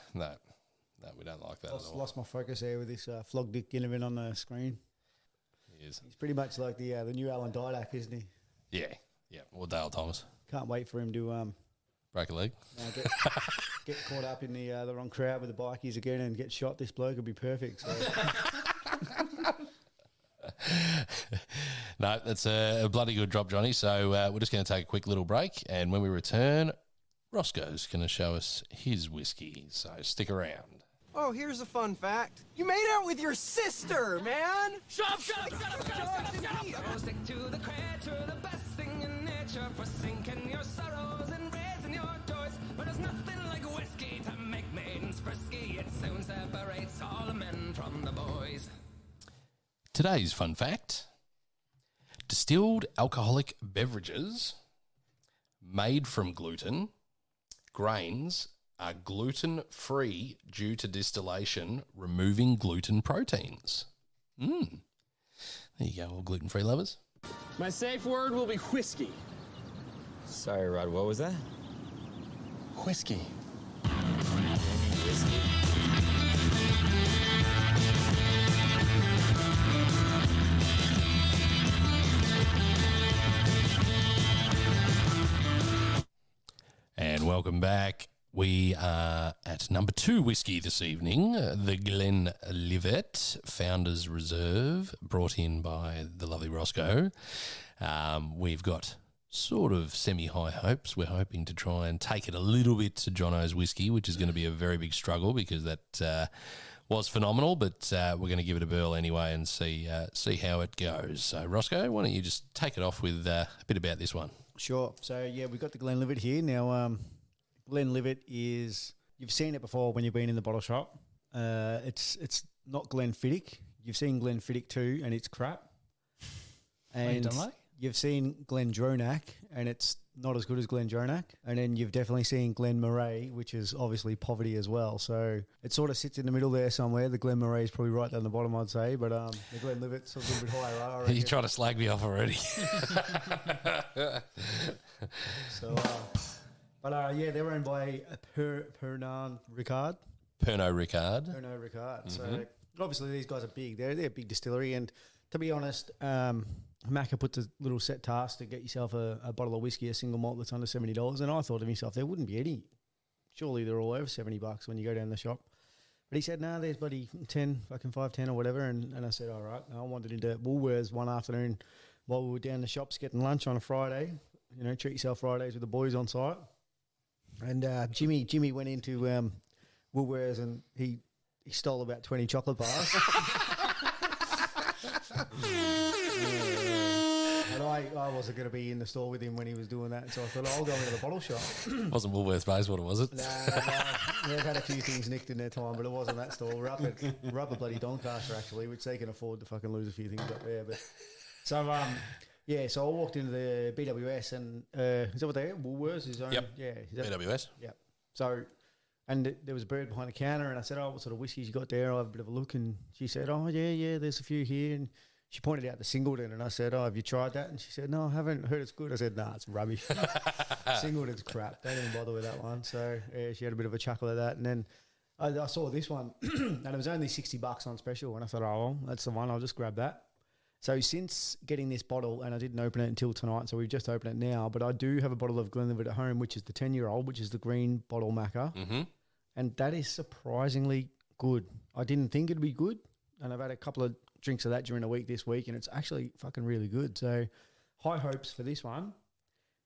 we don't like that at all. Lost my focus there with this Flog Dick Ginnivan on the screen. He is. He's pretty much like the new Alan Didak, isn't he? Yeah. Or Dale Thomas. Can't wait for him to Break a leg. get caught up in the wrong crowd with the bikies again and get shot. This bloke would be perfect. So. No, that's a bloody good drop, Johnny. So we're just going to take a quick little break. And when we return, Roscoe's going to show us his whiskey. So stick around. Oh, here's a fun fact. You made out with your sister, man! Shut up! Go stick to the creature, the best thing in nature for sinking your sorrows and raising your joys. But there's nothing like whiskey to make maidens frisky. It soon separates all the men from the boys. Today's fun fact: distilled alcoholic beverages made from gluten, grains, are gluten-free due to distillation, removing gluten proteins. There you go, all gluten-free lovers. My safe word will be whiskey. Sorry, Rod, what was that? Whiskey. And welcome back. We are at number 2 whiskey this evening, the Glenlivet Founders Reserve, brought in by the lovely Roscoe. We've got sort of semi-high hopes. We're hoping to try and take it a little bit to Jono's whiskey, which is going to be a very big struggle because that was phenomenal, but we're going to give it a whirl anyway and see how it goes. So, Roscoe, why don't you just take it off with a bit about this one? Sure. So, yeah, we've got the Glenlivet here. Now, Glenlivet is, you've seen it before when you've been in the bottle shop. It's not Glenfiddich. You've seen Glenfiddich too, and it's crap. And you don't like? You've seen Glendronach, and it's not as good as Glendronach. And then you've definitely seen Glenmoray, which is obviously poverty as well. So it sort of sits in the middle there somewhere. The Glenmoray is probably right down the bottom, I'd say. But the Glenlivet's a little bit higher. You're trying to slag me off already. So, yeah, they're owned by Pernod Ricard. Pernod Ricard. Pernod Ricard. So obviously these guys are big. They're a big distillery, and to be honest, Macca puts a little set task to get yourself a bottle of whiskey, a single malt that's under $70. And I thought to myself, there wouldn't be any. Surely they're all over $70 when you go down the shop. But he said, no, there's bloody 10, fucking 5.10 or whatever. And I said, all right. And I wandered into Woolworths one afternoon while we were down the shops getting lunch on a Friday. You know, treat yourself Fridays with the boys on site. And Jimmy went into Woolworths and he stole about 20 chocolate bars. And I wasn't going to be in the store with him when he was doing that, so I thought, I'll go into the bottle shop. Wasn't Woolworths Bayswater, was it? Nah, they've had a few things nicked in their time, but it wasn't that store. We're up at bloody Doncaster, actually, which they can afford to fucking lose a few things up there. But so, so I walked into the BWS and, is that what they are? Woolworths? His own? Yep. Yeah. BWS? Yep. So, and there was a bird behind the counter, and I said, what sort of whiskies you got there? I'll have a bit of a look. And she said, yeah, there's a few here. And she pointed out the Singleton, and I said, have you tried that? And she said, no, I haven't. Heard it's good. I said, nah, it's rubbish. Singleton's crap. Don't even bother with that one. So she had a bit of a chuckle at that. And then I saw this one, and it was only $60 on special. And I thought, well, that's the one. I'll just grab that. So since getting this bottle, and I didn't open it until tonight, so we've just opened it now, but I do have a bottle of Glenlivet at home, which is the 10-year-old, which is the green bottle Macca. Mm-hmm. And that is surprisingly good. I didn't think it'd be good, and I've had a couple of drinks of that during the week this week, and it's actually fucking really good. So high hopes for this one.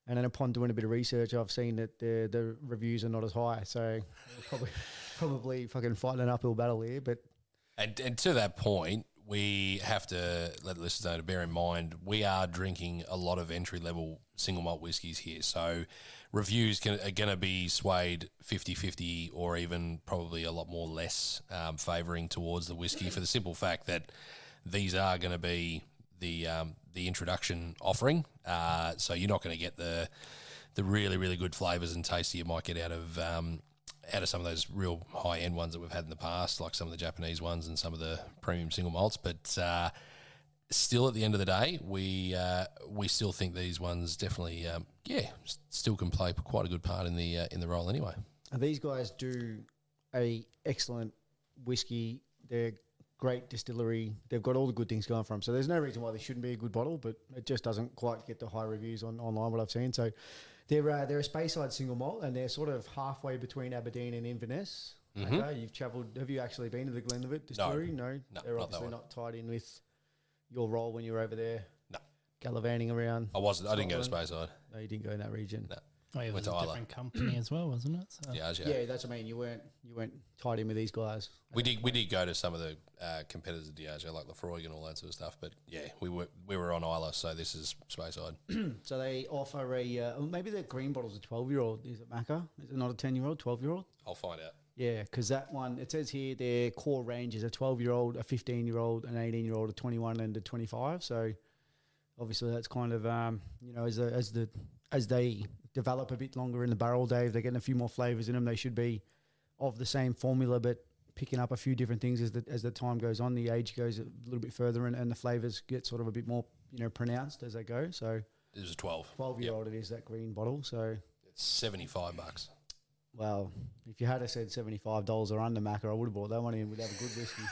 And then upon doing a bit of research, I've seen that the reviews are not as high. So probably fucking fighting an uphill battle here. But and to that point, we have to let the listeners know to bear in mind we are drinking a lot of entry-level single malt whiskies here. So reviews are going to be swayed 50-50 or even probably a lot more less favouring towards the whiskey for the simple fact that these are going to be the introduction offering. So you're not going to get the really, really good flavours and taste that you might get out of some of those real high-end ones that we've had in the past, like some of the Japanese ones and some of the premium single malts. But still, at the end of the day, we still think these ones definitely, still can play quite a good part in the role anyway. These guys do a excellent whiskey. They're great distillery. They've got all the good things going for them. So there's no reason why they shouldn't be a good bottle, but it just doesn't quite get the high reviews online, what I've seen. So they're a Speyside single malt, and they're sort of halfway between Aberdeen and Inverness. Mm-hmm. Okay, you've travelled. Have you actually been to the Glenlivet distillery? No, they're obviously not tied in with your role when you were over there. No, gallivanting around. I wasn't. I didn't go to Speyside. No, you didn't go in that region. No. Oh, it was Went a to different company as well, wasn't it? So. Yeah, that's what I mean. You weren't tied in with these guys. We did go to some of the competitors of Diageo, like Lafroig and all that sort of stuff. But yeah, we were on Isla, so this is Speyside. So they offer maybe the green bottle's a 12-year-old. Is it Macca? Is it not a 10-year-old? 12-year-old? I'll find out. Yeah, because that one, it says here their core range is a 12-year-old, a 15-year-old, an 18-year-old, a 21, and a 25. So obviously that's kind of as they develop a bit longer in the barrel, Dave, they're getting a few more flavours in them. They should be of the same formula, but picking up a few different things as the time goes on. The age goes a little bit further, and the flavours get sort of a bit more pronounced as they go. So it was a 12. 12-year-old. It is that green bottle. So it's $75. Well, if you had said $75 or under Macca, I would have bought that one in. We'd have a good whiskey.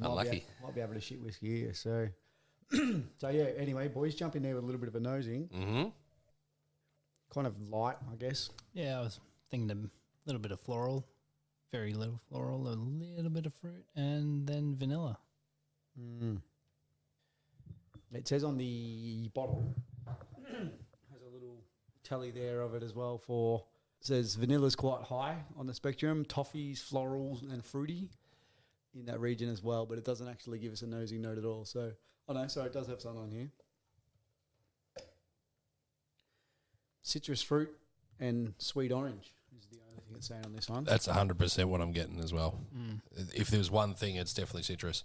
Unlucky. Might be having a shit whiskey here. So, anyway, boys, jump in there with a little bit of a nosing. Mm-hmm. Kind of light, I guess. Yeah, I was thinking a little bit of floral, very little floral, a little bit of fruit, and then vanilla. Mm. It says on the bottle, has a little tally there of it as well for... It says vanilla's quite high on the spectrum, toffees, florals, and fruity in that region as well, but it doesn't actually give us a nosy note at all. So, it does have some on here. Citrus fruit and sweet orange is the only thing it's saying on this one. That's 100% what I'm getting as well. Mm. If there's one thing, it's definitely citrus,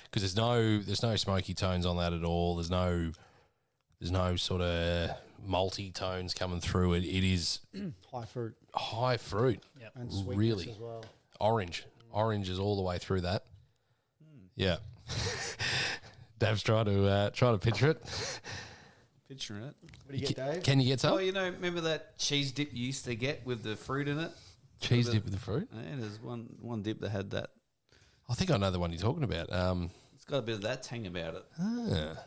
because there's no smoky tones on that at all. There's no sort of malty tones coming through it. It is high fruit, yep. And sweetness really as well. Orange is all the way through that. Yeah, Dav's trying to picture it. Picturing it. What do you get, Dave? Can you get some? Oh, remember that cheese dip you used to get with the fruit in it? Cheese dip with the fruit? Yeah, there's one dip that had that. I think I know the one you're talking about. It's got a bit of that tang about it. Ah.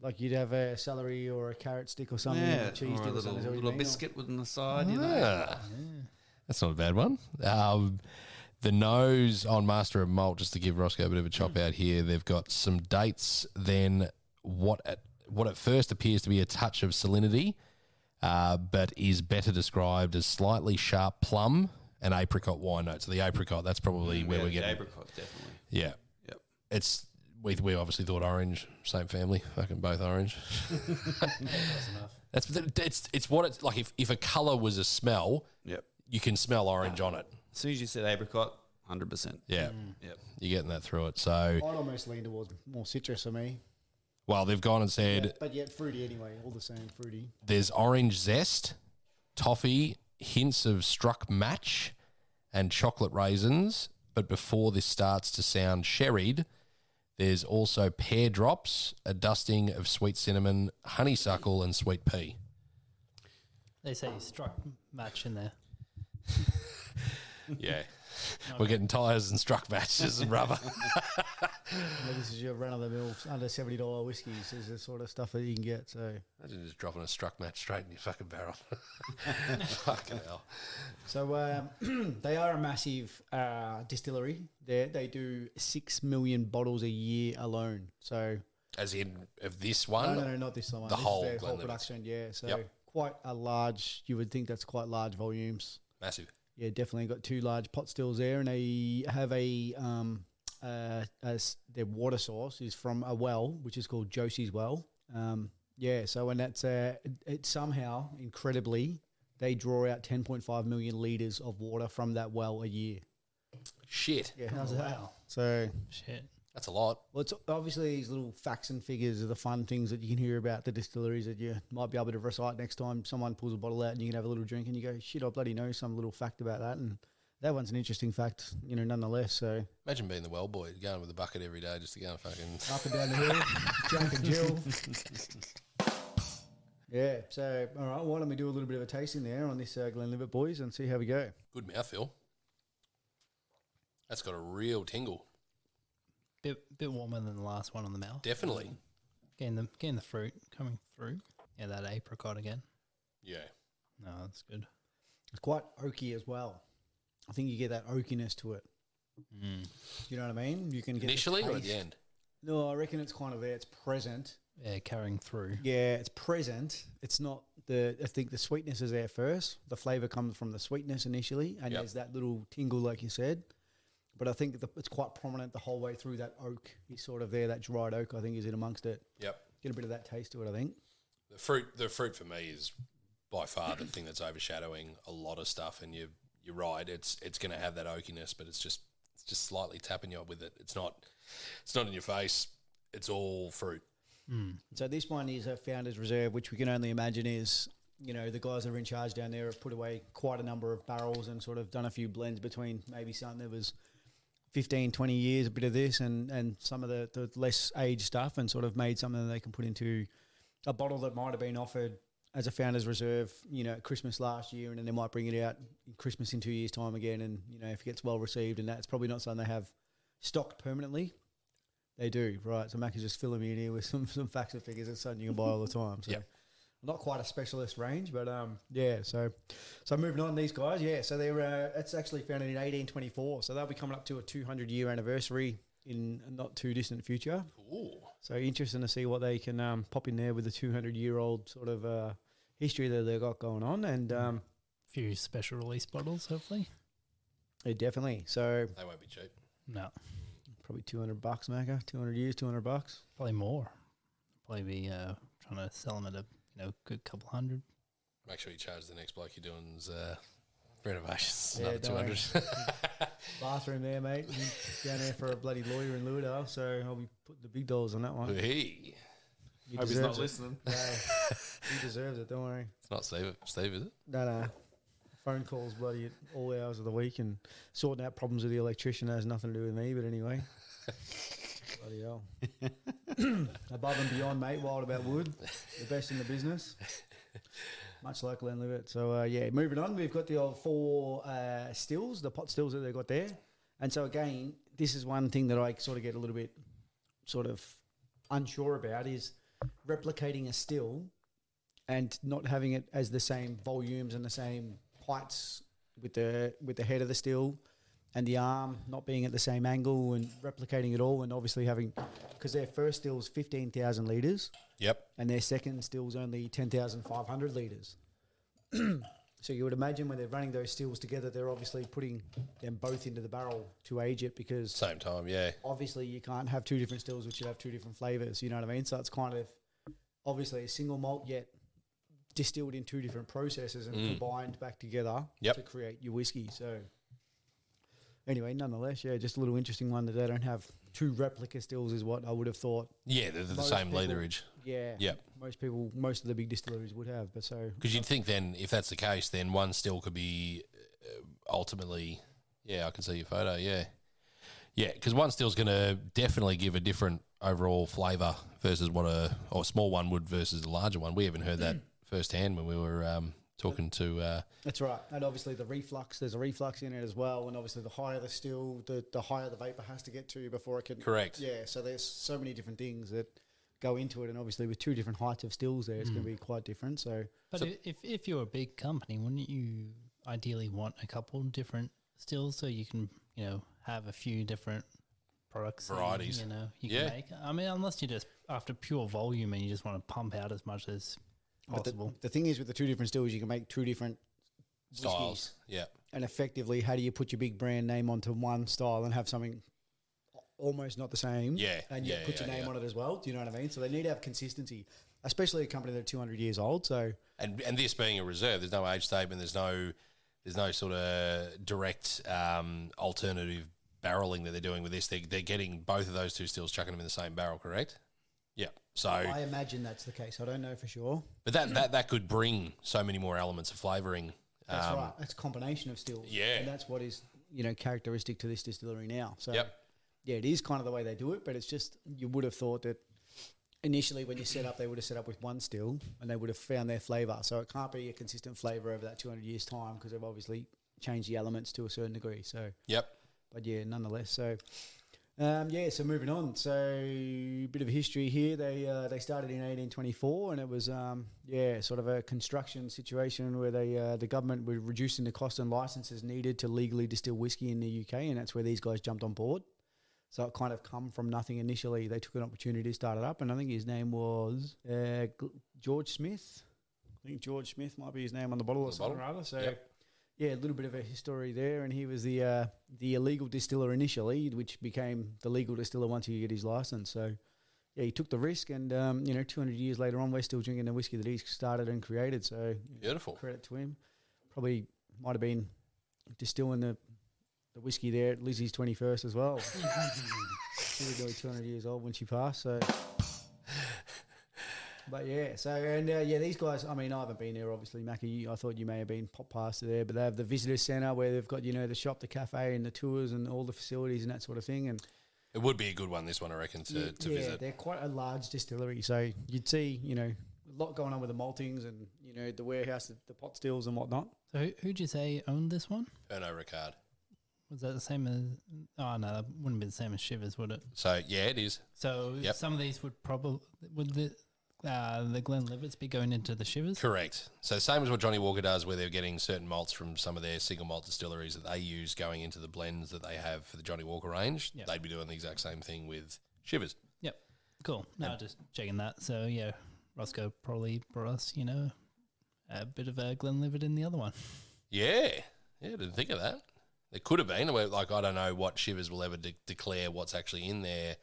Like you'd have a celery or a carrot stick or something, Yeah, or a cheese or a stick or little, something. Is that what you little mean? biscuit on the side, That's not a bad one. The nose on Master of Malt, just to give Roscoe a bit of a chop out here, they've got some dates, then what at first appears to be a touch of salinity, but is better described as slightly sharp plum and apricot wine note. So the apricot, that's probably where we're the getting. apricot, definitely. Yeah. Yep. It's we obviously thought orange, same family, fucking both orange. It's what it's like. If a colour was a smell, Yep. you can smell orange on it. As soon as you said apricot, 100%. Yeah. Yep. You're getting that through it. So, I'd almost lean towards more citrus for me. well, they've gone and said Yeah, but yet fruity anyway, all the same fruity. there's orange zest, toffee, hints of struck match, and chocolate raisins. But before this starts to sound sherried, there's also pear drops, a dusting of sweet cinnamon, honeysuckle, and sweet pea. They say struck match in there. Yeah. We're getting tyres and struck matches and rubber. Well, this is your run-of-the-mill under $70 whiskeys. This is the sort of stuff that you can get. So, Imagine just dropping a struck match straight in your fucking barrel. Fucking hell. so they are a massive distillery. They do 6 million bottles a year alone. So As in, of this one? no, not this one. The This whole is their whole Glenlivet. production. Yeah, so Yep. quite a large. You would think that's quite large volumes. Massive. Yeah, definitely got 2 large pot stills there, and they have their water source is from a well, which is called Josie's Well. So when that's it somehow incredibly they draw out 10.5 million liters of water from that well a year. Shit. Yeah, how's that? So Shit. That's a lot. well, it's obviously these little facts and figures are the fun things that you can hear about the distilleries that you might be able to recite next time someone pulls a bottle out and you can have a little drink and you go, shit, I bloody know some little fact about that. And that one's an interesting fact, nonetheless. So Imagine being the well boy, going with a bucket every day just to go and fucking... up and down the hill, drunk and Jill. Yeah, so, all right, why don't we do a little bit of a tasting there on this Glenlivet, boys, and see how we go. Good mouthfeel. That's got a real tingle. Bit warmer than the last one on the mouth. Definitely. Getting the fruit coming through. Yeah, that apricot again. Yeah. No, that's good. It's quite oaky as well. I think you get that oakiness to it. You know what I mean? You can get Initially or at the taste. end? No, I reckon it's kind of there. It's present. Yeah, carrying through. Yeah, it's present. It's not I think the sweetness is there first. The flavour comes from the sweetness initially, and Yep. there's that little tingle, like you said. But I think it's quite prominent the whole way through. That oak is sort of there. That dried oak, I think, is in amongst it. Yep. Get a bit of that taste to it, I think. The fruit for me is by far the thing that's overshadowing a lot of stuff, and you're right. It's going to have that oakiness, but it's just slightly tapping you up with it. It's not in your face. It's all fruit. So this one is a Founder's Reserve, which we can only imagine is, the guys that are in charge down there have put away quite a number of barrels and sort of done a few blends between maybe something that was 15, 20 years, a bit of this and some of the less aged stuff, and sort of made something that they can put into a bottle that might have been offered as a Founder's Reserve, at Christmas last year, and then they might bring it out in Christmas in 2 years' time again, and, if it gets well received, and that's probably not something they have stocked permanently. They do, right. So Mac is just filling me in here with some facts and figures. It's something you can buy all the time. So not quite a specialist range, but So moving on, these guys, so they're it's actually founded in 1824. So they'll be coming up to a 200-year anniversary in a not too distant future. Ooh. So interesting to see what they can pop in there with the 200-year-old sort of history that they've got going on, and Few special release bottles, hopefully. yeah, definitely. So They won't be cheap. No, probably $200, Macca. 200 years, $200. probably more. Probably be trying to sell them at a good couple hundred. Make sure you charge the next bloke you're doing's renovations. Yeah, Another don't 200. Bathroom there, mate. Down there for a bloody lawyer in Lewdale, so I'll be putting the big dollars on that one. Hey. He Hope he's deserves not it. listening. No, he deserves it, don't worry. It's not Steve, is it? No. Phone calls bloody at all hours of the week and sorting out problems with the electrician has nothing to do with me, but anyway. Bloody hell. Above and beyond, mate. Wild about wood. The best in the business. Much like Glenlivet. So, moving on. We've got the old 4 stills, the pot stills that they've got there. And so, again, this is one thing that I sort of get a little bit sort of unsure about is replicating a still and not having it as the same volumes and the same heights with the head of the still and the arm not being at the same angle and replicating it all, and obviously having, because their first still's 15,000 litres. Yep. And their second still's only 10,500 litres. So you would imagine when they're running those stills together, they're obviously putting them both into the barrel to age it, because same time, yeah. Obviously you can't have two different stills which should have two different flavours, you know what I mean? So it's kind of obviously a single malt yet distilled in two different processes and combined back together to create your whiskey. So anyway, nonetheless, yeah, just a little interesting one that they don't have two replica stills is what I would have thought. Yeah, they're the same literage. Yeah. Yep. Most of the big distilleries would have, but so... Because you'd think then, if that's the case, then one still could be ultimately... Yeah, I can see your photo, yeah. Yeah, because one still's going to definitely give a different overall flavour versus what a small one would versus a larger one. We even heard that firsthand when we were talking to... That's right. And obviously the reflux, there's a reflux in it as well. And obviously the higher the still, the higher the vapour has to get to before it can... Correct. Yeah, so there's so many different things that go into it. And obviously with two different heights of stills there, it's going to be quite different. But if you're a big company, wouldn't you ideally want a couple different stills so you can, have a few different products? Varieties. You can make. I mean, unless you're just after pure volume and you just want to pump out as much as possible. The thing is with the two different stills, you can make two different styles. Whiskeys. Yeah. And effectively, how do you put your big brand name onto one style and have something almost not the same? Yeah. And yet put your name on it as well. Do you know what I mean? So they need to have consistency, especially a company that's 200 years old. So and this being a reserve, there's no age statement. There's no sort of direct alternative barreling that they're doing with this. They're getting both of those two stills, chucking them in the same barrel, correct? Yeah. So I imagine that's the case. I don't know for sure. But that could bring so many more elements of flavouring. That's right. It's a combination of stills. Yeah. And that's what is, characteristic to this distillery now. So yep. Yeah, it is kind of the way they do it, but it's just, you would have thought that initially when you set up, they would have set up with one still and they would have found their flavour. So it can't be a consistent flavour over that 200 years time because they've obviously changed the elements to a certain degree. So yep. But yeah, nonetheless. So so moving on. So a bit of history here. They started in 1824, and it was sort of a construction situation where the government were reducing the cost and licenses needed to legally distill whiskey in the UK, and that's where these guys jumped on board. So it kind of come from nothing initially. They took an opportunity to start it up, and I think his name was George Smith. I think George Smith might be his name on the bottle or something rather. So. Yep. Yeah, a little bit of a history there, and he was the illegal distiller initially, which became the legal distiller once he get his license. So, yeah, he took the risk, and 200 years later on, we're still drinking the whiskey that he started and created. So, beautiful credit to him. Probably might have been distilling the whiskey there at Lizzie's 21st as well. She was nearly 200 years old when she passed. So. But yeah, so and these guys. I mean, I haven't been there, obviously, Mackie. I thought you may have been pop past there, but they have the visitor centre where they've got the shop, the cafe, and the tours, and all the facilities and that sort of thing. And it would be a good one, this one, I reckon, to visit. Yeah, they're quite a large distillery, so you'd see a lot going on with the maltings and the warehouse, the pot stills and whatnot. So who'd you say owned this one? Pernod Ricard. Was that the same as? Oh no, that wouldn't be the same as Shivers, would it? So yeah, it is. So some of these would the Glenlivets be going into the Shivers? Correct. So same as what Johnny Walker does, where they're getting certain malts from some of their single malt distilleries that they use going into the blends that they have for the Johnny Walker range. Yep. They'd be doing the exact same thing with Shivers. Yep. Cool. No, just checking that. So yeah, Roscoe probably brought us, a bit of a Glenlivet in the other one. Yeah. I didn't think of that. There could have been. Like, I don't know what Shivers will ever declare what's actually in there.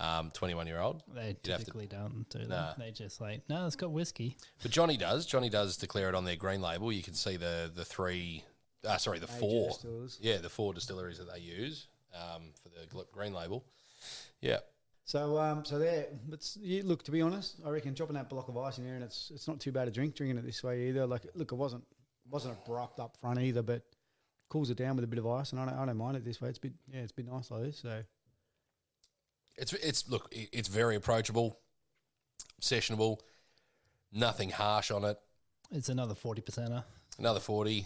21-year-old. They typically don't do that. Nah. They just no, it's got whiskey. But Johnny does. Johnny does declare it on their green label. You can see the four. Yeah, the four distilleries that they use for the green label. Yeah. So there. Look, to be honest, I reckon dropping that block of ice in there, and it's not too bad a drink drinking it this way either. Like, look, it wasn't abrupt up front either, but cools it down with a bit of ice, and I don't mind it this way. It's been nice though. So. It's very approachable, sessionable, nothing harsh on it. It's another 40%er. Another 40.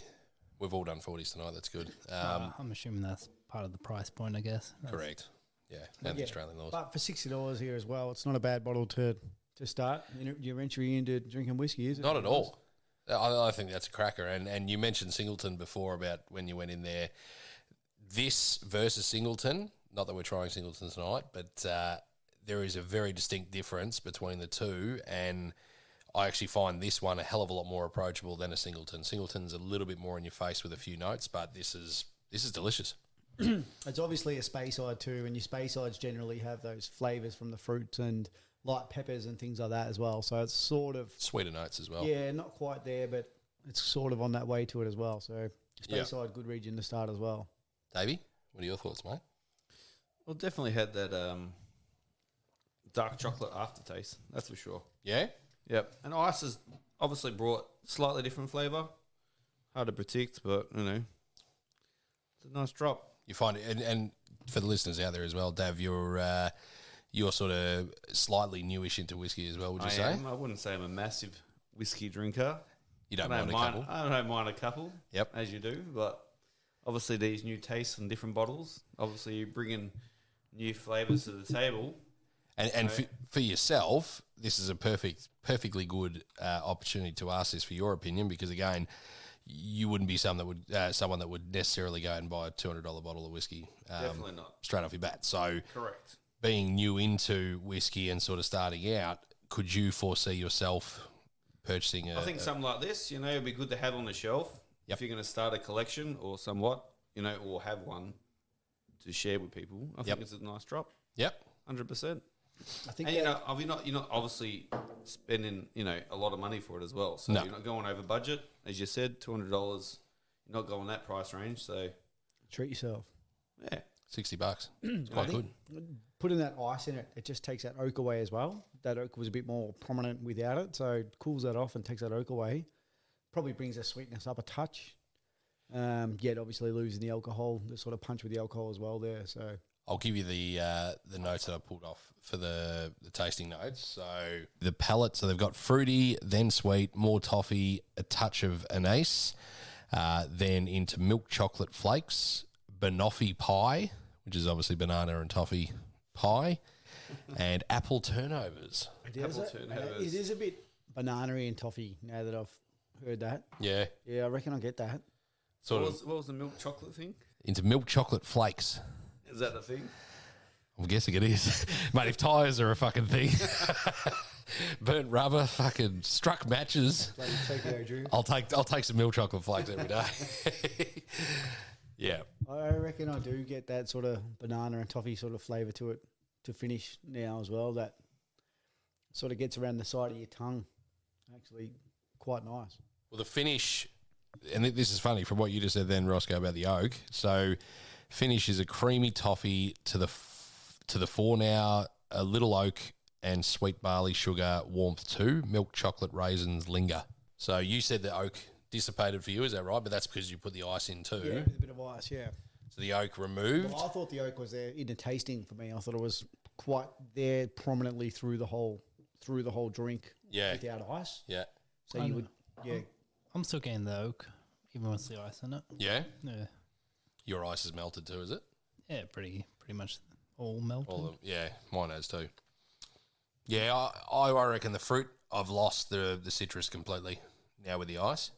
We've all done 40s tonight. That's good. I'm assuming that's part of the price point, I guess. Correct. Yeah, and the Australian laws. But for $60 here as well, it's not a bad bottle to to start your entry into drinking whiskey, is it? Not at all. I think that's a cracker. And you mentioned Singleton before about when you went in there. This versus Singleton, not that we're trying Singleton tonight, but there is a very distinct difference between the two, and I actually find this one a hell of a lot more approachable than a Singleton. Singleton's a little bit more in your face with a few notes, but this is delicious. It's obviously a Speyside too, and your Speysides generally have those flavours from the fruits and light peppers and things like that as well. So it's sort of... Sweeter notes as well. Yeah, not quite there, but it's sort of on that way to it as well. So Speyside, good region to start as well. Davey, what are your thoughts, mate? Well, definitely had that dark chocolate aftertaste, that's for sure. Yeah? Yep. And ice has obviously brought slightly different flavour. Hard to predict, but, it's a nice drop. You find it, and for the listeners out there as well, Dav, you're sort of slightly newish into whiskey as well, would you say? I wouldn't say I'm a massive whiskey drinker. You don't mind a couple? I don't mind a couple, yep, as you do, but obviously these new tastes from different bottles, obviously you bring in new flavours to the table. And for yourself, this is a perfectly good opportunity to ask this for your opinion, because again, you wouldn't be someone that would necessarily go out and buy a $200 bottle of whiskey. Definitely not. Straight off your bat. So, correct. Being new into whiskey and sort of starting out, could you foresee yourself purchasing I think something like this, it'd be good to have on the shelf. Yep. If you're going to start a collection or somewhat, or have one to share with people, I think it's a nice drop. Yep. 100%. I think, and you're not obviously spending a lot of money for it as well. So you're not going over budget, as you said, $200. You're not going that price range. So treat yourself. Yeah, $60. It's quite good. Putting that ice in it, it just takes that oak away as well. That oak was a bit more prominent without it, so it cools that off and takes that oak away. Probably brings the sweetness up a touch. Yet obviously losing the alcohol, the sort of punch with the alcohol as well there. So I'll give you the notes that I pulled off for the tasting notes. So the palate, so they've got fruity, then sweet, more toffee, a touch of anise, then into milk chocolate flakes, banoffee pie, which is obviously banana and toffee pie, and apple turnovers. It is a bit banana-y and toffee now that I've heard that. Yeah. Yeah, I reckon I'll get that. What was the milk chocolate thing? Into milk chocolate flakes. Is that the thing? I'm guessing it is. Mate, if tyres are a fucking thing, burnt rubber, fucking struck matches, I'll take some milk chocolate flakes every day. Yeah. I reckon I do get that sort of banana and toffee sort of flavour to it to finish now as well. That sort of gets around the side of your tongue. Actually, quite nice. Well, the finish, and this is funny from what you just said then, Roscoe, about the oak. So finish is a creamy toffee to the fore now, a little oak and sweet barley sugar warmth too. Milk chocolate raisins linger. So you said the oak dissipated for you, is that right? But that's because you put the ice in too. Yeah, with a bit of ice, yeah. So the oak removed. Well, I thought the oak was there in the tasting for me. I thought it was quite there prominently through the whole drink. Yeah. Without ice. Yeah. So you would, yeah. I'm still getting the oak, even with the ice in it. Yeah? Yeah. Your ice is melted too, is it? Yeah, pretty much all melted. Yeah, mine has too. Yeah, I reckon the fruit, I've lost the citrus completely now with the ice.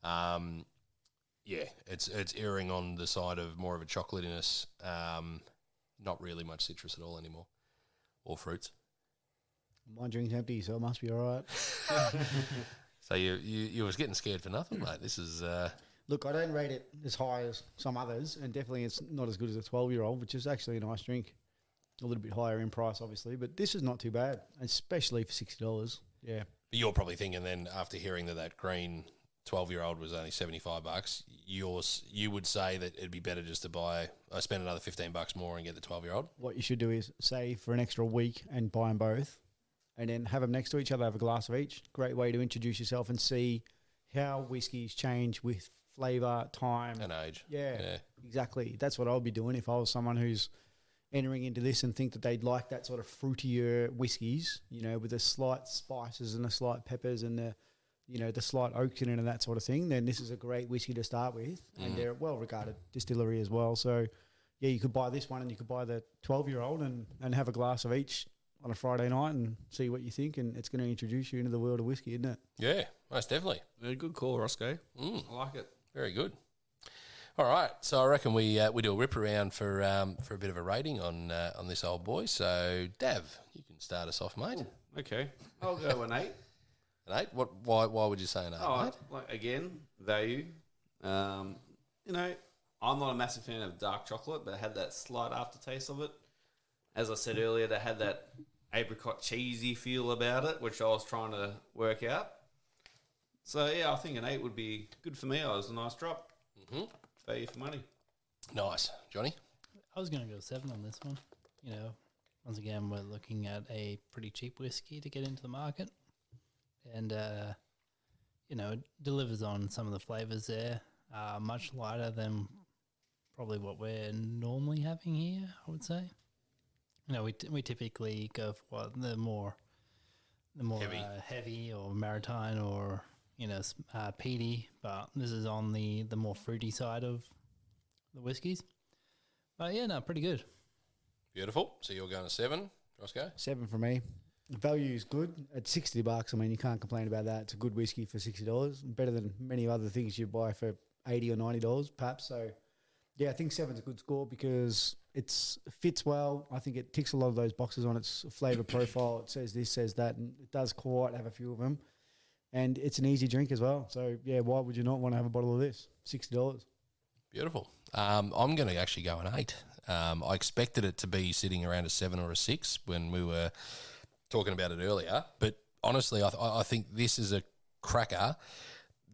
Mm-hmm. Yeah, it's erring on the side of more of a chocolatiness. Not really much citrus at all anymore, or fruits. My drink's empty, so it must be all right. So you was getting scared for nothing, mate. This is... Look, I don't rate it as high as some others, and definitely it's not as good as a 12-year-old, which is actually a nice drink. A little bit higher in price, obviously, but this is not too bad, especially for $60. Yeah. But you're probably thinking then, after hearing that green 12-year-old was only $75, you would say that it'd be better just to spend another $15 more and get the 12-year-old? What you should do is save for an extra week and buy them both, and then have them next to each other, have a glass of each. Great way to introduce yourself and see how whiskies change with flavour, time. And age. Yeah, exactly. That's what I would be doing if I was someone who's entering into this and think that they'd like that sort of fruitier whiskies, with the slight spices and the slight peppers and the slight oaks in it and that sort of thing, then this is a great whiskey to start with. And they're a well-regarded distillery as well. So, yeah, you could buy this one and you could buy the 12-year-old and have a glass of each on a Friday night and see what you think, and it's going to introduce you into the world of whiskey, isn't it? Yeah, most definitely. Yeah, good call, Roscoe. I like it. Very good. All right, so I reckon we do a rip around for a bit of a rating on this old boy. So, Dav, you can start us off, mate. Okay, I'll go an 8. An 8? What? Why would you say an 8, mate? Like again, value. You know, I'm not a massive fan of dark chocolate, but it had that slight aftertaste of it. As I said earlier, they had that apricot cheesy feel about it, which I was trying to work out. So, yeah, I think an 8 would be good for me. It was a nice drop. Mm-hmm. Value for money. Nice. Johnny? I was going to go 7 on this one. You know, once again, we're looking at a pretty cheap whiskey to get into the market. And, you know, it delivers on some of the flavours there. Much lighter than probably what we're normally having here, I would say. You know, we typically go for the more heavy or maritime or, you know, peaty, but this is on the more fruity side of the whiskies. But yeah, no, pretty good. Beautiful. So you're going to 7, Roscoe? 7 for me. The value is good at $60. I mean, you can't complain about that. It's a good whiskey for $60, better than many other things you buy for $80 or $90, perhaps. So, yeah, I think 7's a good score because it fits well. I think it ticks a lot of those boxes on its flavour profile. It says this, says that, and it does quite have a few of them. And it's an easy drink as well. So, yeah, why would you not want to have a bottle of this? $60. Beautiful. I'm going to actually go an 8. I expected it to be sitting around a 7 or a 6 when we were talking about it earlier. But honestly, I think this is a cracker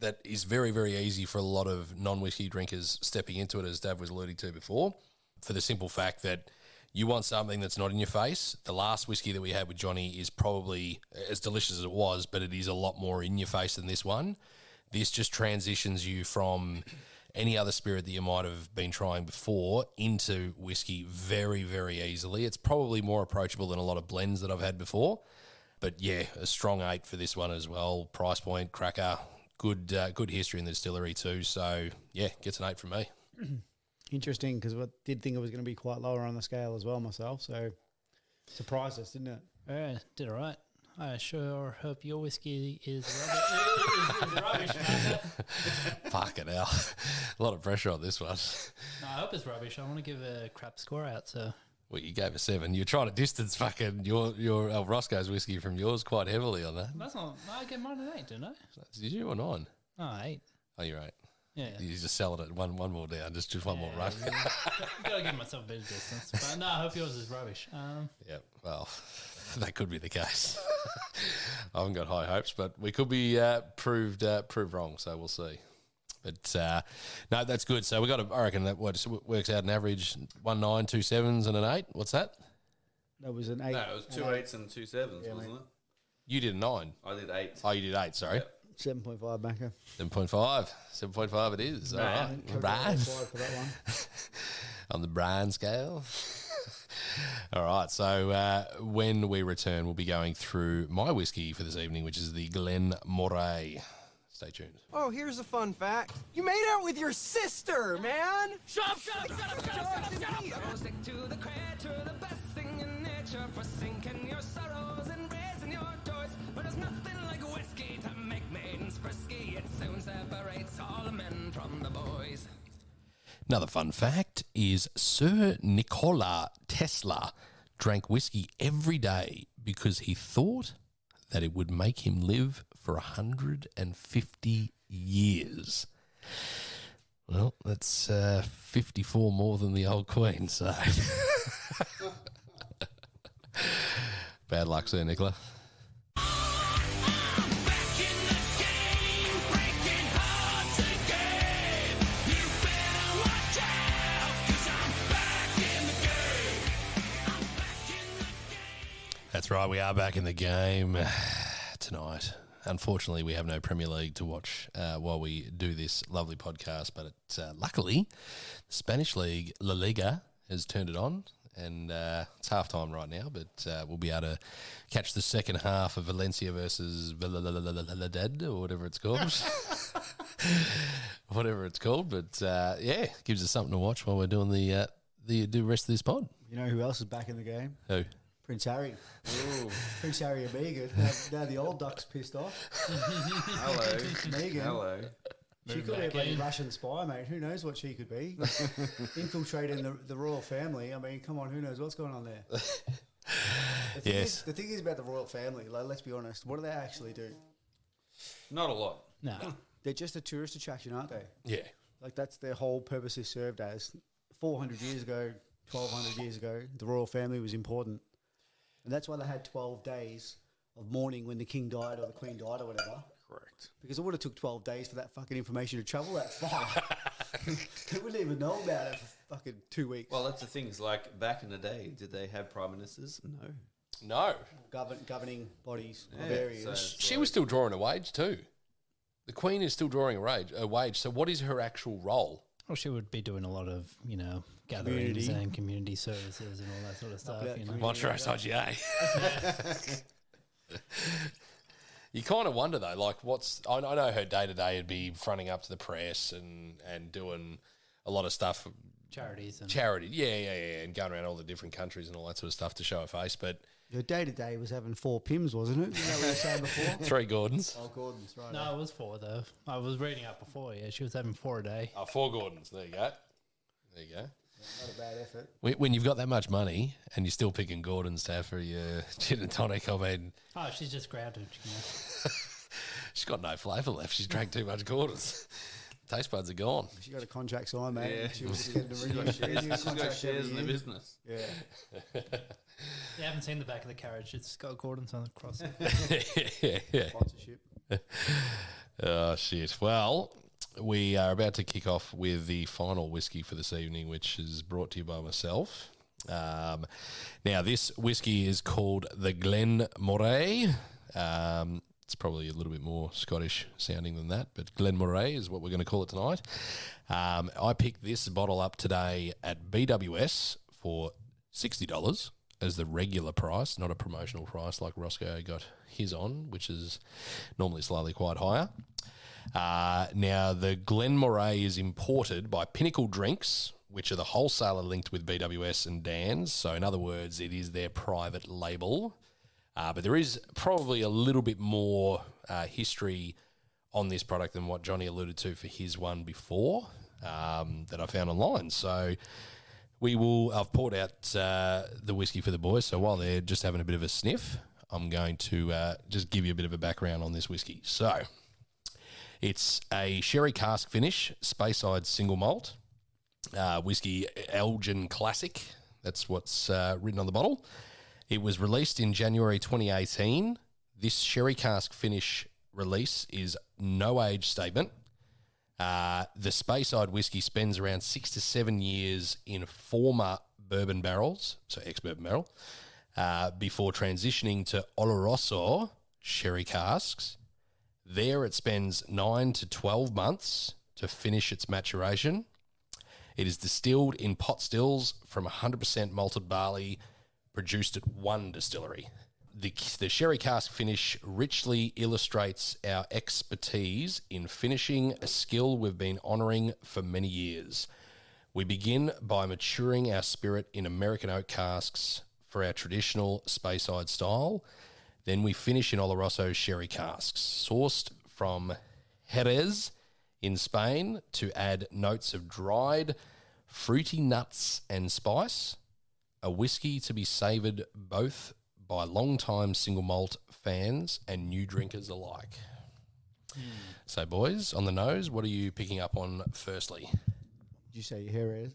that is very, very easy for a lot of non-whiskey drinkers stepping into it, as Dav was alluding to before, for the simple fact that you want something that's not in your face. The last whiskey that we had with Johnny is probably as delicious as it was, but it is a lot more in your face than this one. This just transitions you from any other spirit that you might have been trying before into whiskey very, very easily. It's probably more approachable than a lot of blends that I've had before. But yeah, a strong 8 for this one as well. Price point, cracker, good history in the distillery too. So yeah, gets an 8 from me. Interesting, because I did think it was going to be quite lower on the scale as well myself. So surprised us, didn't it? Yeah, did all right. I sure hope your whiskey is rubbish, man. Fucking hell. A lot of pressure on this one. No, I hope it's rubbish. I want to give a crap score out, so... Well, you gave a 7. You're trying to distance fucking your Roscoe's whiskey from yours quite heavily on that. That's not... I get mine at 8, didn't I? Did you or 9? Oh, 8. Oh, you're 8. Yeah. You just sell it at one more down, just one more run. Gotta give myself a bit of distance. But no, I hope yours is rubbish. Yeah, well, that could be the case. I haven't got high hopes, but we could be proved wrong, so we'll see. But no, that's good. So I reckon that works out an average 1 9, 2 7s, and an 8. What's that? That was an 8. No, it was 2 8s and 2 7s, wasn't it? You did a 9. I did 8. Oh, you did 8. Sorry. Yep. 7.5 backer. 7.5. 7.5 it is. All right. Brian. For that one. On the Brian scale. All right. So when we return, we'll be going through my whiskey for this evening, which is the Glen Moray. Stay tuned. Oh, here's a fun fact. You made out with your sister, man! Shut up! Stick to the creature, the best thing in nature for sinking your sorrows and raising your joys. But there's nothing like whiskey to make maidens frisky. It soon separates all the men from the boys. Another fun fact is Sir Nikola Tesla drank whiskey every day because he thought that it would make him live for 150 years. Well, that's 54 more than the old Queen, so... Bad luck, Sir Nicola. That's right, we are back in the game tonight. Unfortunately, we have no Premier League to watch while we do this lovely podcast, but luckily, the Spanish League, La Liga, has turned it on, and it's half-time right now, but we'll be able to catch the second half of Valencia versus Villarreal, or whatever it's called. Whatever it's called, but yeah, gives us something to watch while we're doing the rest of this pod. You know who else is back in the game? Who? Prince Harry. Prince Harry and Meghan. Now the old duck's pissed off. Hello. Meghan. Hello. She could be a bloody Russian spy, mate. Who knows what she could be? Infiltrating the royal family. I mean, come on, who knows what's going on there? The thing is about the royal family, like, let's be honest, what do they actually do? Not a lot. No. They're just a tourist attraction, aren't they? Yeah. Like, that's their whole purpose is served as. 400 years ago, 1,200 years ago, the royal family was important. And that's why they had 12 days of mourning when the king died or the queen died or whatever. Correct. Because it would have took 12 days for that fucking information to travel that far. They wouldn't even know about it for fucking 2 weeks. Well, that's the thing. Is like back in the day, did they have prime ministers? No. No. Governing bodies of Yeah, areas. so- She was still drawing a wage too. The Queen is still drawing a wage. So what is her actual role? Well, she would be doing a lot of, gatherings Community. and community services and all that sort of stuff. that You know. community. Montrose IGA. You kind of wonder though, like I know her day to day would be fronting up to the press and doing a lot of stuff. Charities and Charity, yeah, and going around all the different countries and all that sort of stuff to show her face. But Your day-to-day was having 4 Pims, wasn't it? You know what you were saying before? 3 Gordons. Oh, Gordon's, right. No, it was 4 though. I was reading up before. Yeah, she was having 4 a day. 4 Gordons. There you go. There you go. Not a bad effort. When you've got that much money and you're still picking Gordons to have for your gin and tonic, I mean, Oh, she's just grounded. she's got no flavour left. She's drank too much Gordons. Taste buds are gone. She got a contract signed, mate. Yeah. She was just getting a She's got shares in the business. Yeah. You haven't seen the back of the carriage. It's got Gordon's on the cross. yeah. Sponsorship. Oh, shit. Well, we are about to kick off with the final whiskey for this evening, which is brought to you by myself. Now, this whiskey is called the Glen Moray. It's probably a little bit more Scottish sounding than that, but Glen Moray is what we're going to call it tonight. I picked this bottle up today at BWS for $60 as the regular price, not a promotional price like Roscoe got his on, which is normally slightly quite higher. Now, the Glen Moray is imported by Pinnacle Drinks, which are the wholesaler linked with BWS and Dan's. So, in other words, it is their private label. But there is probably a little bit more history on this product than what Johnny alluded to for his one before that I found online. So I've poured out the whiskey for the boys. So while they're just having a bit of a sniff, I'm going to just give you a bit of a background on this whiskey. So it's a sherry cask finish, Speyside single malt, whiskey Elgin Classic. That's what's written on the bottle. It was released in January 2018. This sherry cask finish release is no age statement. The Speyside whiskey spends around 6 to 7 years in former bourbon barrels, so ex-bourbon barrel, before transitioning to Oloroso sherry casks. There it spends 9 to 12 months to finish its maturation. It is distilled in pot stills from 100% malted barley, produced at one distillery. The sherry cask finish richly illustrates our expertise in finishing, a skill we've been honouring for many years. We begin by maturing our spirit in American oak casks for our traditional Speyside style. Then we finish in Oloroso sherry casks, sourced from Jerez in Spain to add notes of dried, fruity nuts and spice. A whiskey to be savoured both by long-time single malt fans and new drinkers alike. So, boys, on the nose, what are you picking up on firstly? Did you say Jerez?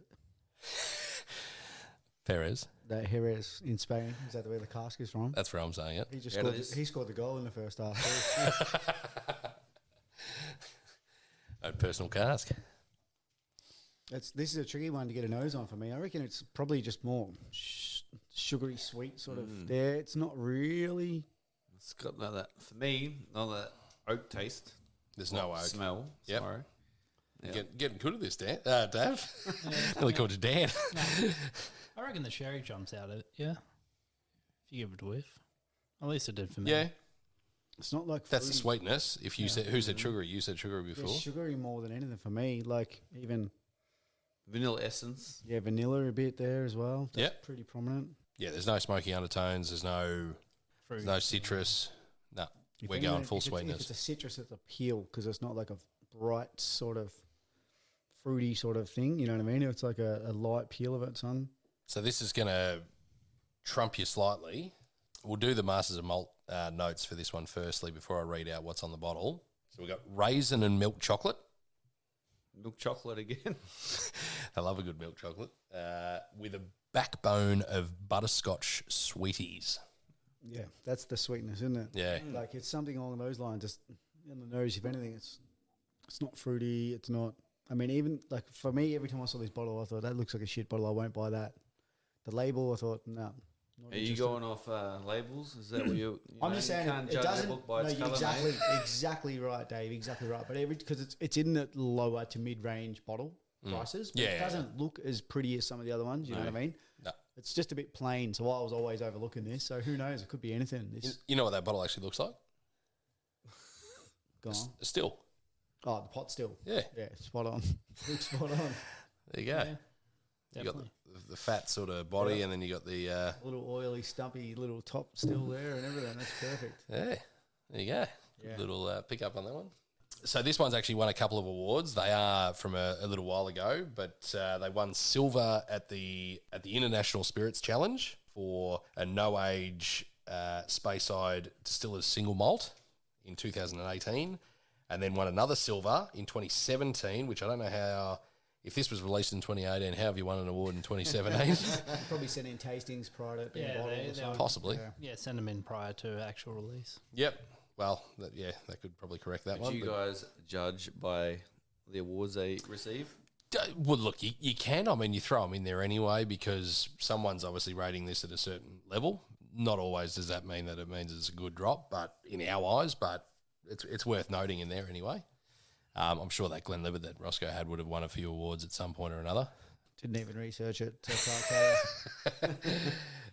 Perez. That Jerez in Spain. Is that where the cask is from? That's where I'm saying it. He just Yeah, he scored the goal in the first half. A personal cask. This is a tricky one to get a nose on for me. I reckon it's probably just more sugary sweet sort of there. It's not really. It's got none of that, for me, none of that oak taste. There's no oak. Smell. Yep. Sorry. Yeah. Getting good at this, Dan. Dave. Really called you Dan. I reckon the sherry jumps out of it, yeah. If you give it a whiff. At least it did for me. Yeah, It's not like that's the fruity. sweetness. If you said, who said sugary? You said sugary before. It's sugary more than anything for me. Like even Vanilla essence. vanilla a bit there as well. That's Yep. pretty prominent. Yeah, there's no smoky undertones. There's no citrus. No, If we're anything, going full if sweetness. it's a citrus, it's a peel because it's not like a bright sort of fruity sort of thing. You know what I mean? It's like a light peel of its own. So this is going to trump you slightly. We'll do the Masters of Malt notes for this one firstly before I read out what's on the bottle. So we've got raisin and milk chocolate. Milk chocolate again. I love a good milk chocolate. With a backbone of butterscotch sweeties. Yeah, that's the sweetness, isn't it? Yeah. Like it's something along those lines. Just in the nose, if anything, it's not fruity. It's not. I mean, even like for me, every time I saw this bottle, I thought that looks like a shit bottle. I won't buy that. The label, I thought, no. Are you going off labels? Is that what you I'm just saying can't it judge doesn't. a book by its No, colour, mate? exactly right, Dave. Exactly right. But because it's in the lower to mid range bottle prices, but it doesn't look as pretty as some of the other ones. You know what I mean? No. It's just a bit plain. So I was always overlooking this. So who knows? It could be anything. This You know what that bottle actually looks like? gone. Still. Oh, the pot still. Yeah. Yeah, spot on. Looks spot on. There you go. Yeah, You got the fat sort of body, and then you got the A little oily, stumpy little top still there and everything. That's perfect. yeah. There you go. Yeah. Little pick up on that one. So this one's actually won a couple of awards. They are from a little while ago, but they won silver at the International Spirits Challenge for a no age Speyside Distillers single malt in 2018, and then won another silver in 2017, which I don't know how. If this was released in 2018, how have you won an award in 2017? Probably sent in tastings prior to it being Yeah, bottled they or something. Possibly. Yeah, send them in prior to actual release. Yep. Well, that could probably correct that Did one. you but- guys judge by the awards they receive? Well, look, you can. I mean, you throw them in there anyway because someone's obviously rating this at a certain level. Not always does that mean that it means it's a good drop, but in our eyes, but it's worth noting in there anyway. I'm sure that Glenlivet that Roscoe had would have won a few awards at some point or another. Didn't even research it. So can't tell you.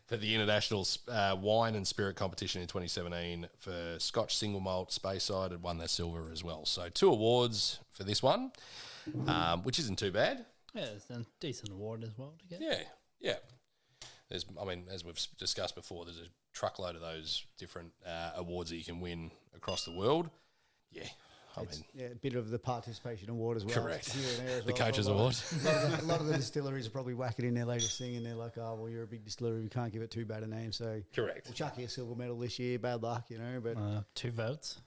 For the International Wine and Spirit Competition in 2017 for Scotch Single Malt Speyside had won that silver as well. So 2 awards for this one, which isn't too bad. Yeah, it's a decent award as well to get. Yeah. As we've discussed before, there's a truckload of those different awards that you can win across the world. Yeah, Yeah, a bit of the participation award as well. Correct. Here and there as The well. Coaches So Award. A lot of the distilleries are probably whacking in their latest thing and they're like, oh, well, you're a big distillery. We can't give it too bad a name. So Correct. we'll chuck you a silver medal this year. Bad luck, you know. But 2 votes.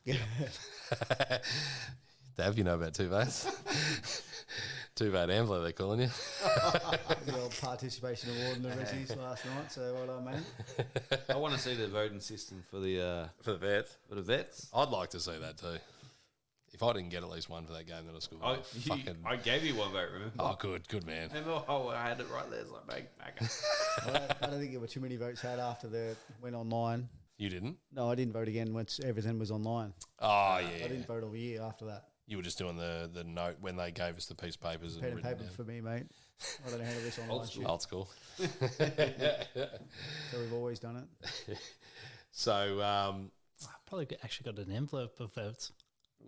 Dave, you know about 2 votes. 2 vote Ambler, they're calling you. the old participation award in the Rezzies last night. So well done, mate. I want to see the voting system for the vets. For the vets. I'd like to see that too. If I didn't get at least one for that game, then I scored. I gave you 1 vote, remember? Oh, good man. Remember? Oh, I had it right there. It's like, back. I don't think there were too many votes had after the went online. You didn't? No, I didn't vote again once everything was online. Oh, yeah. I didn't vote all year after that. You were just doing the note when they gave us the piece of papers. Pen and written paper down. for me, mate. I don't know how to do this online shit. Old school. So we've always done it. So, I probably actually got an envelope of votes.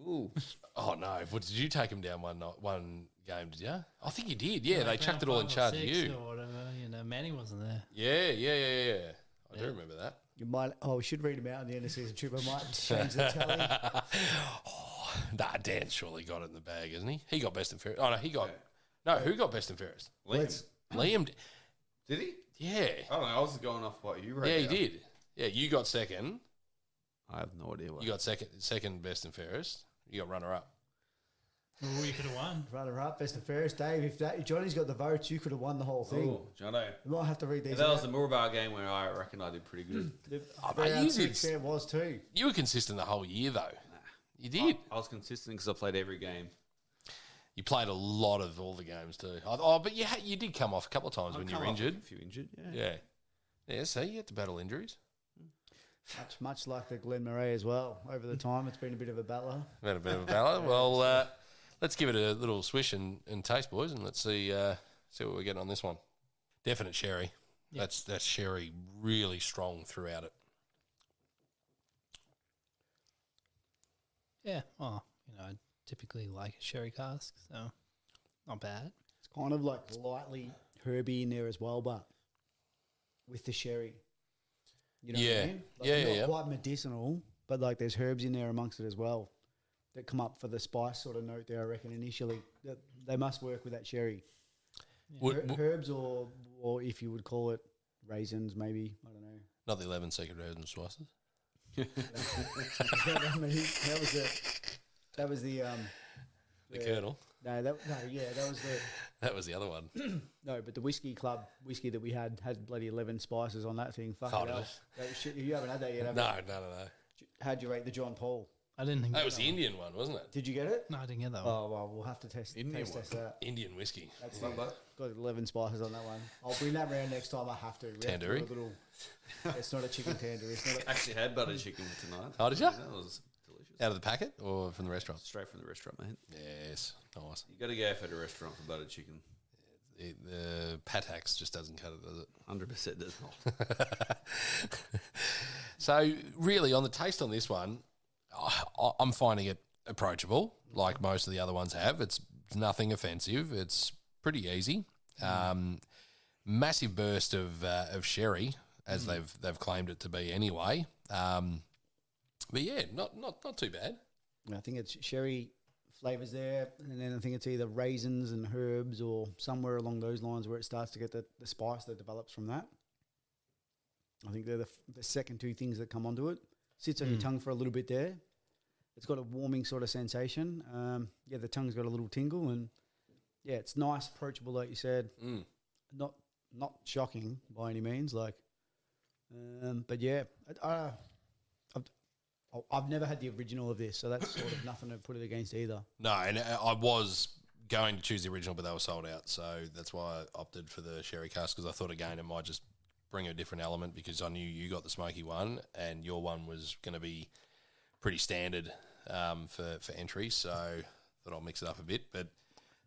ooh. Oh, no. What, did you take them down one game, did you? I think you did. Yeah, they chucked it all in charge of you. Or whatever. Manny wasn't there. Yeah. I do remember that. You might. Oh, we should read them out in the end of season 2. I might change the tally. Nah, Dan surely got it in the bag, isn't he? He got best and fairest. Oh, no, he got... No, who got best and fairest? Liam did. Did he? Yeah. I don't know. I was going off what you wrote. Yeah, he did. Yeah, you got second. I have no idea what. You got second best and fairest. You got runner-up. Oh, you could have won. Runner up, best and fairest. Dave, if Johnny's got the votes, you could have won the whole thing. Oh, Jono. You might have to read these. That was the Moorbar game where I reckon I did pretty good. Fair was too. You were consistent the whole year, though. You did. I was consistent because I played every game. You played a lot of all the games, too. But you did come off a couple of times when you were injured. A few injured, yeah. Yeah, so you had to battle injuries. Much like the Glen Murray as well. Over the time, it's been a bit of a battler. Been a bit of a battle. Well, let's give it a little swish and taste, boys, and let's see what we're getting on this one. Definite sherry. Yep. That's sherry really strong throughout it. Yeah. Well, I typically like a sherry cask, so not bad. It's kind of like lightly herby in there as well, but with the sherry. You know Yeah. what I mean? Like, Yeah, not yeah. quite medicinal, but like there's herbs in there amongst it as well that come up for the spice sort of note there, I reckon, initially. That they must work with that sherry. Herbs or if you would call it raisins, maybe. I don't know. Not the 11 secret herbs and spices. That was the The Colonel. that was the That was the other one. no, but the whiskey club whiskey that we had bloody 11 spices on that thing. Fuck Oh, it no. up. That was shit. You haven't had that yet, have No. you? How'd you rate the John Paul? I didn't think That was the Indian one, wasn't it? Did you get it? No, I didn't get that one. Oh well, we'll have to test that. Indian whiskey. That's got 11 spices on that one. I'll bring that round next time. I have to. We have to do Tandoori? a little. It's not a chicken tandoori. It's not. Actually had butter chicken tonight. Oh, did you? That was delicious. Out of the packet or from the restaurant? Straight from the restaurant, mate. Yes. Nice. You got to go for the restaurant for butter chicken. The Patax just doesn't cut it, does it? 100% does not. So, really, on the taste on this one, I'm finding it approachable, like most of the other ones have. It's nothing offensive. It's pretty easy. Massive burst of sherry, as they've claimed it to be anyway. But yeah, not too bad. I think it's sherry flavors there, and then I think it's either raisins and herbs or somewhere along those lines where it starts to get the spice that develops from that. I think they're the second two things that come onto it. Sits on your tongue for a little bit there. It's got a warming sort of sensation. The tongue's got a little tingle, and yeah, it's nice, approachable, like you said. Not shocking by any means, like. But yeah, I've never had the original of this, so that's sort of nothing to put it against either. No, and I was going to choose the original, but they were sold out, so that's why I opted for the sherry cask, because I thought, again, it might just bring a different element, because I knew you got the smoky one, and your one was going to be pretty standard for entry, so I thought I'll mix it up a bit. But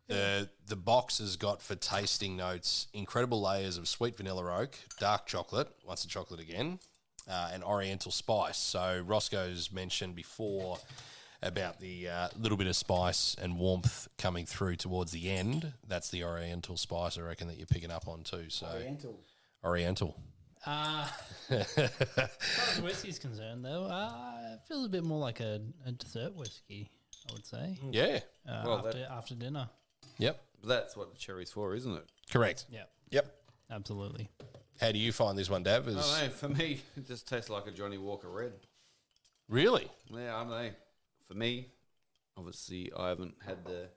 the box has got, for tasting notes, incredible layers of sweet vanilla oak, dark chocolate, once the chocolate again, and oriental spice. So Roscoe's mentioned before about the little bit of spice and warmth coming through towards the end. That's the oriental spice, I reckon, that you're picking up on too. So Oriental. As far as whiskey's concerned, though, it feels a bit more like a dessert whiskey, I would say. Yeah. After dinner. Yep. That's what the cherry's for, isn't it? Correct. Yeah. Yep. Absolutely. How do you find this one, Dav? I don't know. For me, it just tastes like a Johnny Walker Red. Really? Yeah, I don't know. For me, obviously, I haven't had the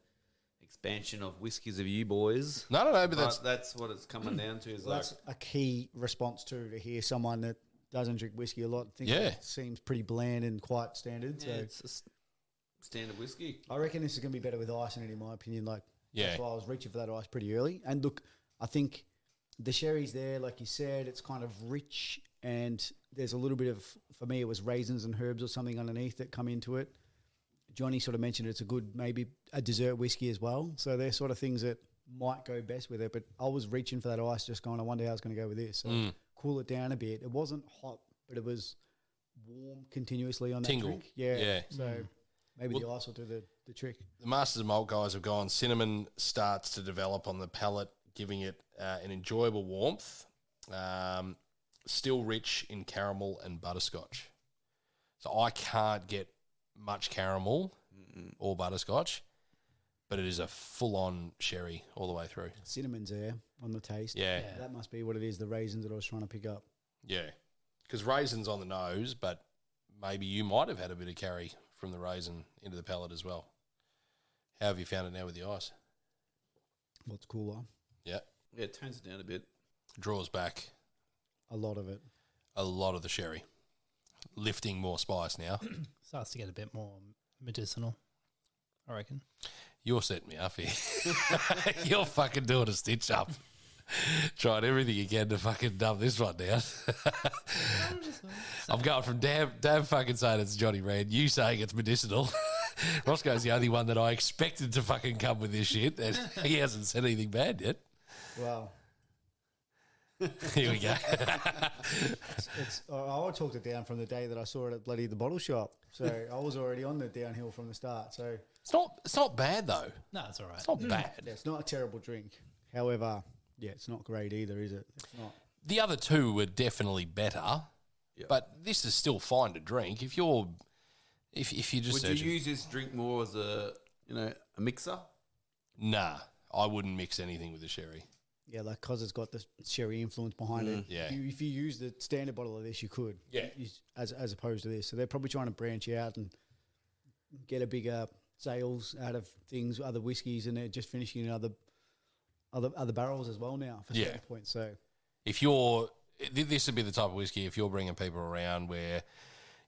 expansion of whiskies of you boys. No, but that's what it's coming down to. Is Well, like, that's a key response to hear someone that doesn't drink whiskey a lot. Think Yeah. it seems pretty bland and quite standard. yeah, So it's a standard whiskey. I reckon this is going to be better with ice in it, in my opinion. Like, Yeah. that's why I was reaching for that ice pretty early. And look, I think the sherry's there, like you said, it's kind of rich, and there's a little bit of, for me, it was raisins and herbs or something underneath that come into it. Johnny sort of mentioned it's a good, maybe a dessert whiskey as well. So they're sort of things that might go best with it. But I was reaching for that ice, just going, I wonder how it's going to go with this. So cool it down a bit. It wasn't hot, but it was warm continuously on that Tingle. drink. Yeah. Yeah. So maybe the ice will do the trick. The Masters of Malt guys have gone, cinnamon starts to develop on the palate, giving it an enjoyable warmth, still rich in caramel and butterscotch. So I can't get much caramel or butterscotch, but it is a full-on sherry all the way through. Cinnamon's there on the taste. Yeah. That must be what it is, the raisins that I was trying to pick up. Yeah. Because raisins on the nose, but maybe you might have had a bit of carry from the raisin into the palate as well. How have you found it now with the ice? What's cooler? Yeah. Yeah, it tones it down a bit. Draws back A lot of it. a lot of the sherry. Lifting more spice now. Starts to get a bit more medicinal, I reckon. You're setting me up here. You're fucking doing a stitch up. Trying everything you can to fucking dumb this one down. I'm going from damn fucking saying it's Johnny Rand, you saying it's medicinal. Roscoe's the only one that I expected to fucking come with this shit, and he hasn't said anything bad yet. Wow. Here we go. I talked it down from the day that I saw it at bloody the bottle shop. So I was already on the downhill from the start. So It's not bad though. No, it's all right. It's not bad. yeah, it's not a terrible drink. However, yeah, it's not great either, is it? It's not. the other two were definitely better, but this is still fine to drink. If you're just Would you use this drink more as a mixer? Nah, I wouldn't mix anything with the sherry. Yeah, like because it's got the sherry influence behind it. Yeah. If you use the standard bottle of this, you could. Yeah. As opposed to this, so they're probably trying to branch out and get a bigger sales out of things, other whiskies, and they're just finishing in other barrels as well now for certain points. So if this would be the type of whiskey, if you're bringing people around where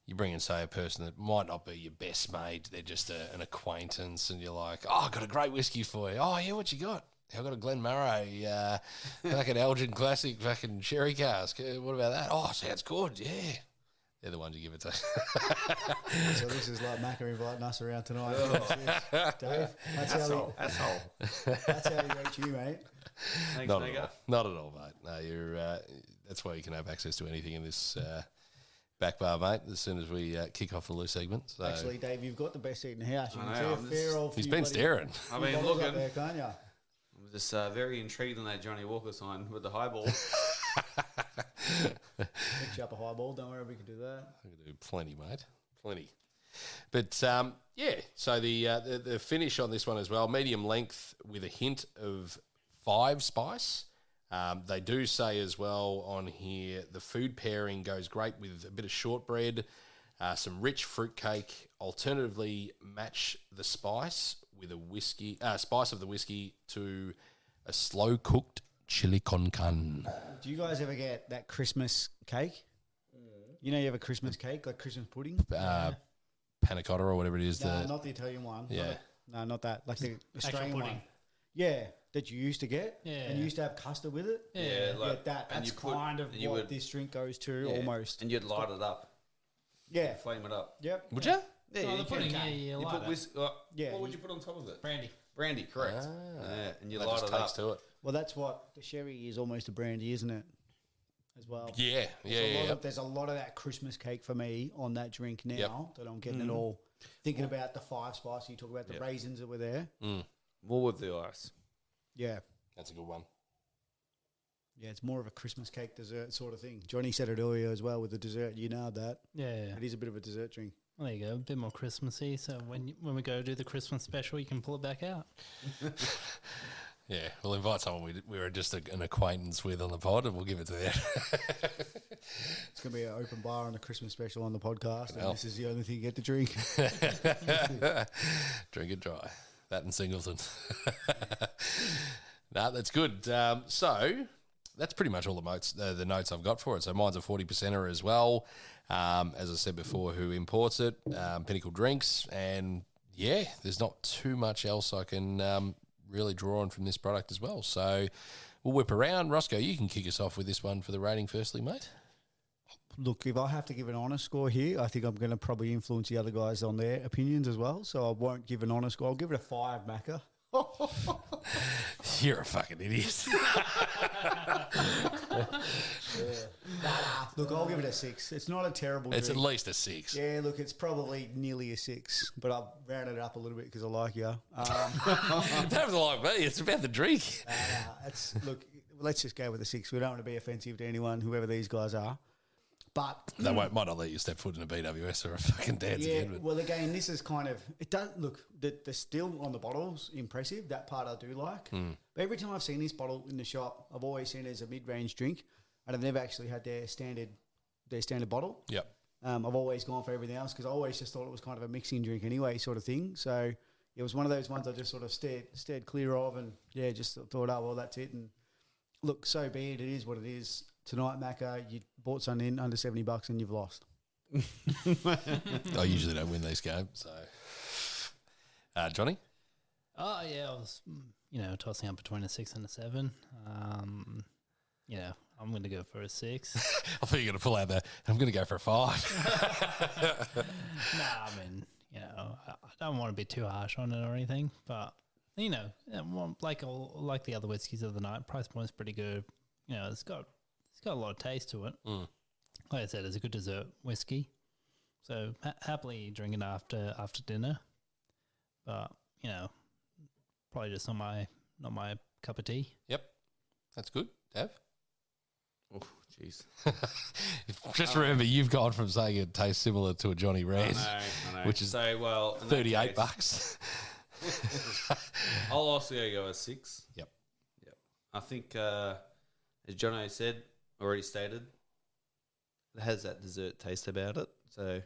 you bring in, say, a person that might not be your best mate, they're just an acquaintance, and you're like, oh, I've got a great whiskey for you. Oh, yeah, what you got? I've got a Glenmorangie, fucking Elgin Classic, fucking sherry cask. What about that? Oh, sounds good, yeah. They're the ones you give it to. So this is like Macca inviting us around tonight. Dave, that's how he rates you, mate. Thanks, Not Mega. at all. Not at all, mate. No, you're. That's why you can have access to anything in this back bar, mate. As soon as we kick off the loose segment. So. Actually, Dave, you've got the best seat in the house. You I can know, see a fair old. He's few been bloody- staring. I've been bottles looking. up there, can't you? I'm just very intrigued on that Johnny Walker sign with the highball. Mix you up a highball. Don't worry, we can do that. I can do plenty, mate. Plenty. But, yeah, so the finish on this one as well, medium length with a hint of 5 spice. They do say as well on here, the food pairing goes great with a bit of shortbread, some rich fruitcake. Alternatively, match the spice with a whiskey, spice of the whiskey to a slow-cooked chili con carne. Do you guys ever get that Christmas cake? You know, you have a Christmas cake, like Christmas pudding. Panna cotta or whatever it is. No, not the Italian one. Yeah. No, not that. Like the Australian pudding. one. Yeah, that you used to get. Yeah. And you used to have custard with it. Yeah, like, that. and That's you put- kind of and you what would- this drink goes to, Yeah. almost. And you'd light it up, Yeah. flame it up. Yep. Would you? Yeah, Oh, you the can. pudding, yeah, You light put it. whiskey. Yeah, What would you- you put on top of it? Brandy. Brandy, correct. Ah. Yeah, and you That light just it takes up. to it. Well, that's what the sherry is, almost a brandy, isn't it? As well. Yeah, There's a lot of that Christmas cake for me on that drink now that I'm getting it all. Thinking about the 5 spice, you talk about the raisins that were there. More with the ice. Yeah. That's a good one. Yeah, it's more of a Christmas cake dessert sort of thing. Johnny said it earlier as well with the dessert. You know that. Yeah. It is a bit of a dessert drink. Well, there you go. A bit more Christmassy. So when we go do the Christmas special, you can pull it back out. Yeah, we'll invite someone we were just an acquaintance with on the pod, and we'll give it to them. It's going to be an open bar on the Christmas special on the podcast, and Hell. this is the only thing you get to drink. Drink it dry. That and Singleton. No, that's good. So that's pretty much all the notes I've got for it. So mine's a 40%er as well. As I said before, who imports it? Pinnacle Drinks. And yeah, there's not too much else I can really draw on from this product as well. So we'll whip around. Roscoe, you can kick us off with this one for the rating firstly, mate. Look, if I have to give an honest score here, I think I'm going to probably influence the other guys on their opinions as well. So I won't give an honest score. I'll give it a 5, Macca. You're a fucking idiot. Look, I'll give it a 6. It's not a terrible It's at drink. least a 6. Yeah, look, it's probably nearly a 6, but I've rounded it up a little bit because I like you. Don't have to like me. It's about the drink. Look, let's just go with a 6. We don't want to be offensive to anyone, whoever these guys are. But They might not let you step foot in a BWS or a fucking dance yeah, again. But well, again, this is kind of it. Does look the still on the bottle's impressive. That part I do like. But every time I've seen this bottle in the shop, I've always seen it as a mid-range drink, and I've never actually had their standard bottle. Yep. I've always gone for everything else because I always just thought it was kind of a mixing drink anyway, sort of thing. So it was one of those ones I just sort of stared clear of, and yeah, just thought, oh well, that's it. And look, so be it. It is what it is. Tonight, Macca, you bought something in under $70 and you've lost. I usually don't win these games. So, Johnny? Oh, yeah, I was, tossing up between a 6 and a 7. I'm going to go for a 6. I thought you were going to pull out I'm going to go for a 5. I mean, I don't want to be too harsh on it or anything, but, like the other whiskies of the night, price point's pretty good. It's got a lot of taste to it. Like I said, it's a good dessert whiskey. So happily drink it after dinner. But, probably just not my cup of tea. Yep. That's good. Dav? Oh, jeez. Just remember, you've gone from saying it tastes similar to a Johnny Red, I know. which is so well in that $38. case, I'll also go a 6. Yep. I think, as Jono said, already stated, it has that dessert taste about it. So,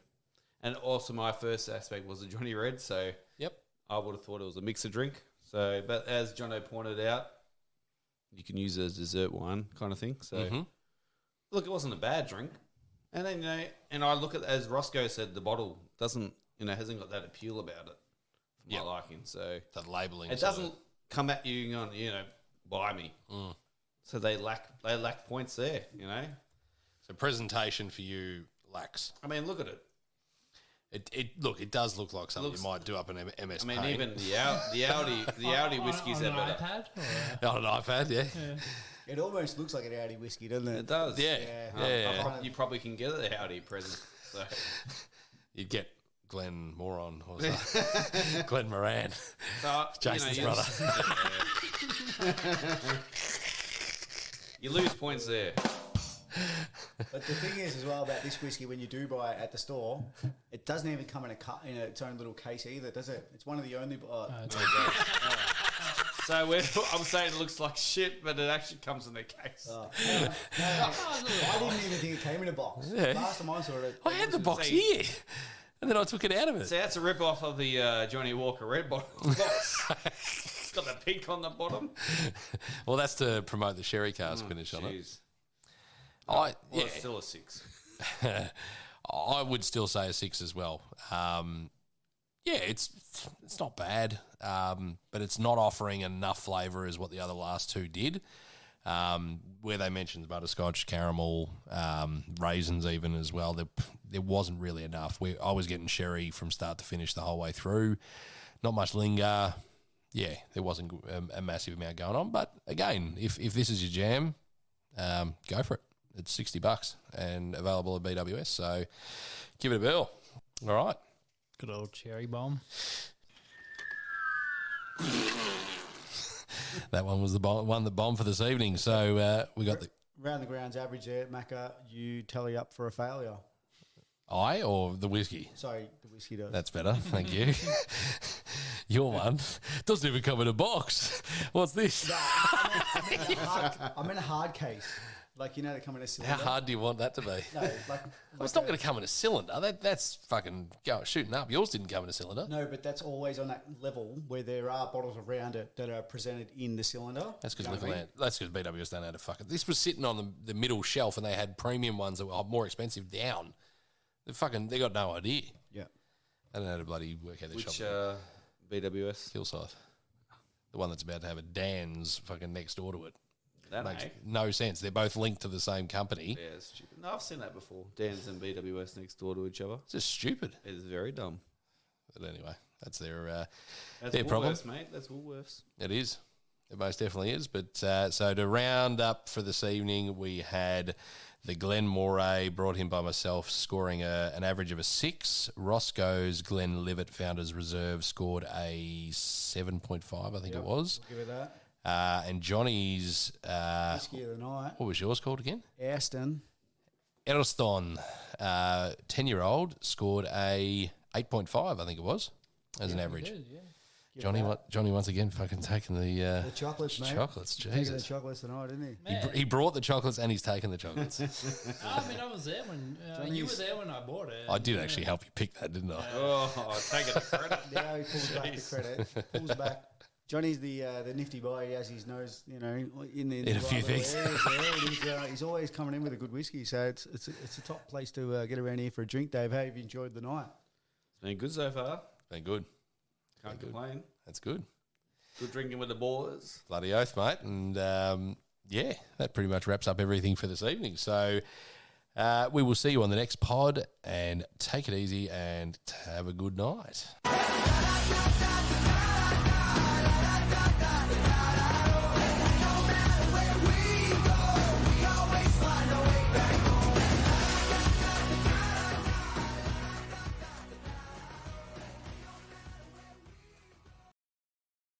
and also my first aspect was a Johnny Red. So, Yep. I would have thought it was a mixer drink. So, but as Jono pointed out, you can use it as dessert wine kind of thing. So, look, it wasn't a bad drink. And then, and I look at, as Roscoe said, the bottle doesn't, hasn't got that appeal about it for my liking. So, The labelling. it doesn't come at you on, buy me. So they lack points there, So presentation for you lacks. I mean, look at it. It does look like something you might do up in MS I mean, Paint. even the Audi whiskies on are an better. iPad? Or, On an iPad, yeah. It almost looks like an Audi whiskey, doesn't it? It does. Yeah. You probably can get it Audi present. So. You'd get Glenn Moron or something. Glenn Moran. So, Jason's you brother. You lose points there. But the thing is, as well, about this whiskey, when you do buy it at the store, it doesn't even come in in its own little case either, does it? It's one of the only. So I'm saying it looks like shit, but it actually comes in a case. I didn't even think it came in a box. Yeah. Last time I saw it, I had the box See- here, and then I took it out of it. See, that's a rip-off of the Johnny Walker Red bottle box. It's got the pink on the bottom. Well, that's to promote the sherry cask finish on it. Jeez. Well, It's still a 6. I would still say a 6 as well. It's not bad, but it's not offering enough flavour as what the other last two did. Where they mentioned butterscotch, caramel, raisins even as well, there wasn't really enough. I was getting sherry from start to finish the whole way through. Not much linger. Yeah, there wasn't a massive amount going on. But again, if this is your jam, go for it. It's $60 and available at BWS. So give it a bell. All right. Good old cherry bomb. That one was the bomb for this evening. So we got the round the grounds average there, Macca, you tally up for a failure. I or the whiskey. Sorry, the whiskey does. That's better. Thank you. Your one doesn't even come in a box. What's this? I'm in a hard case. Like, they come in a cylinder. How hard do you want that to be? No, It's not going to come in a cylinder. That's fucking shooting up. Yours didn't come in a cylinder. No, but that's always on that level where there are bottles around it that are presented in the cylinder. That's because BWS don't know how to fuck it. This was sitting on the middle shelf, and they had premium ones that were more expensive down. They got no idea. Yeah. They don't know how to bloody work out their shop. Which BWS? Hillside. The one that's about to have a Dan's fucking next door to it. That Makes no sense. They're both linked to the same company. Yeah, it's stupid. No, I've seen that before. Dan's and BWS next door to each other. It's just stupid. It is very dumb. But anyway, that's their That's problem. Woolworths, mate. That's Woolworths. It is. It most definitely is. But so to round up for this evening, we had the Glen Moray, brought in by myself, scoring an average of a 6. Roscoe's Glen Livet Founders Reserve scored a 7.5, I think it was. Give it that. And Johnny's... Whiskey of the night. what was yours called again? Aston. Erston, 10-year-old, scored a 8.5, I think it was, as an average. Good, yeah. Johnny once again fucking taking the chocolates, mate. chocolates, Taking the Jesus. chocolates tonight, isn't he? He brought the chocolates and he's taken the chocolates. I mean, I was there when you were there when I bought it. I did actually help you pick that, didn't I? Oh, take it to credit. Yeah, he pulls back the credit. Pulls back. Johnny's the nifty boy. He has his nose, in In a few right things. areas there. He's always coming in with a good whiskey. So it's a top place to get around here for a drink, Dave. Hey, have you enjoyed the night? It's been good so far. Been good. Can't complain. That's good. Good drinking with the boys. Bloody oath, mate. And yeah, that pretty much wraps up everything for this evening. So we will see you on the next pod, and take it easy and have a good night.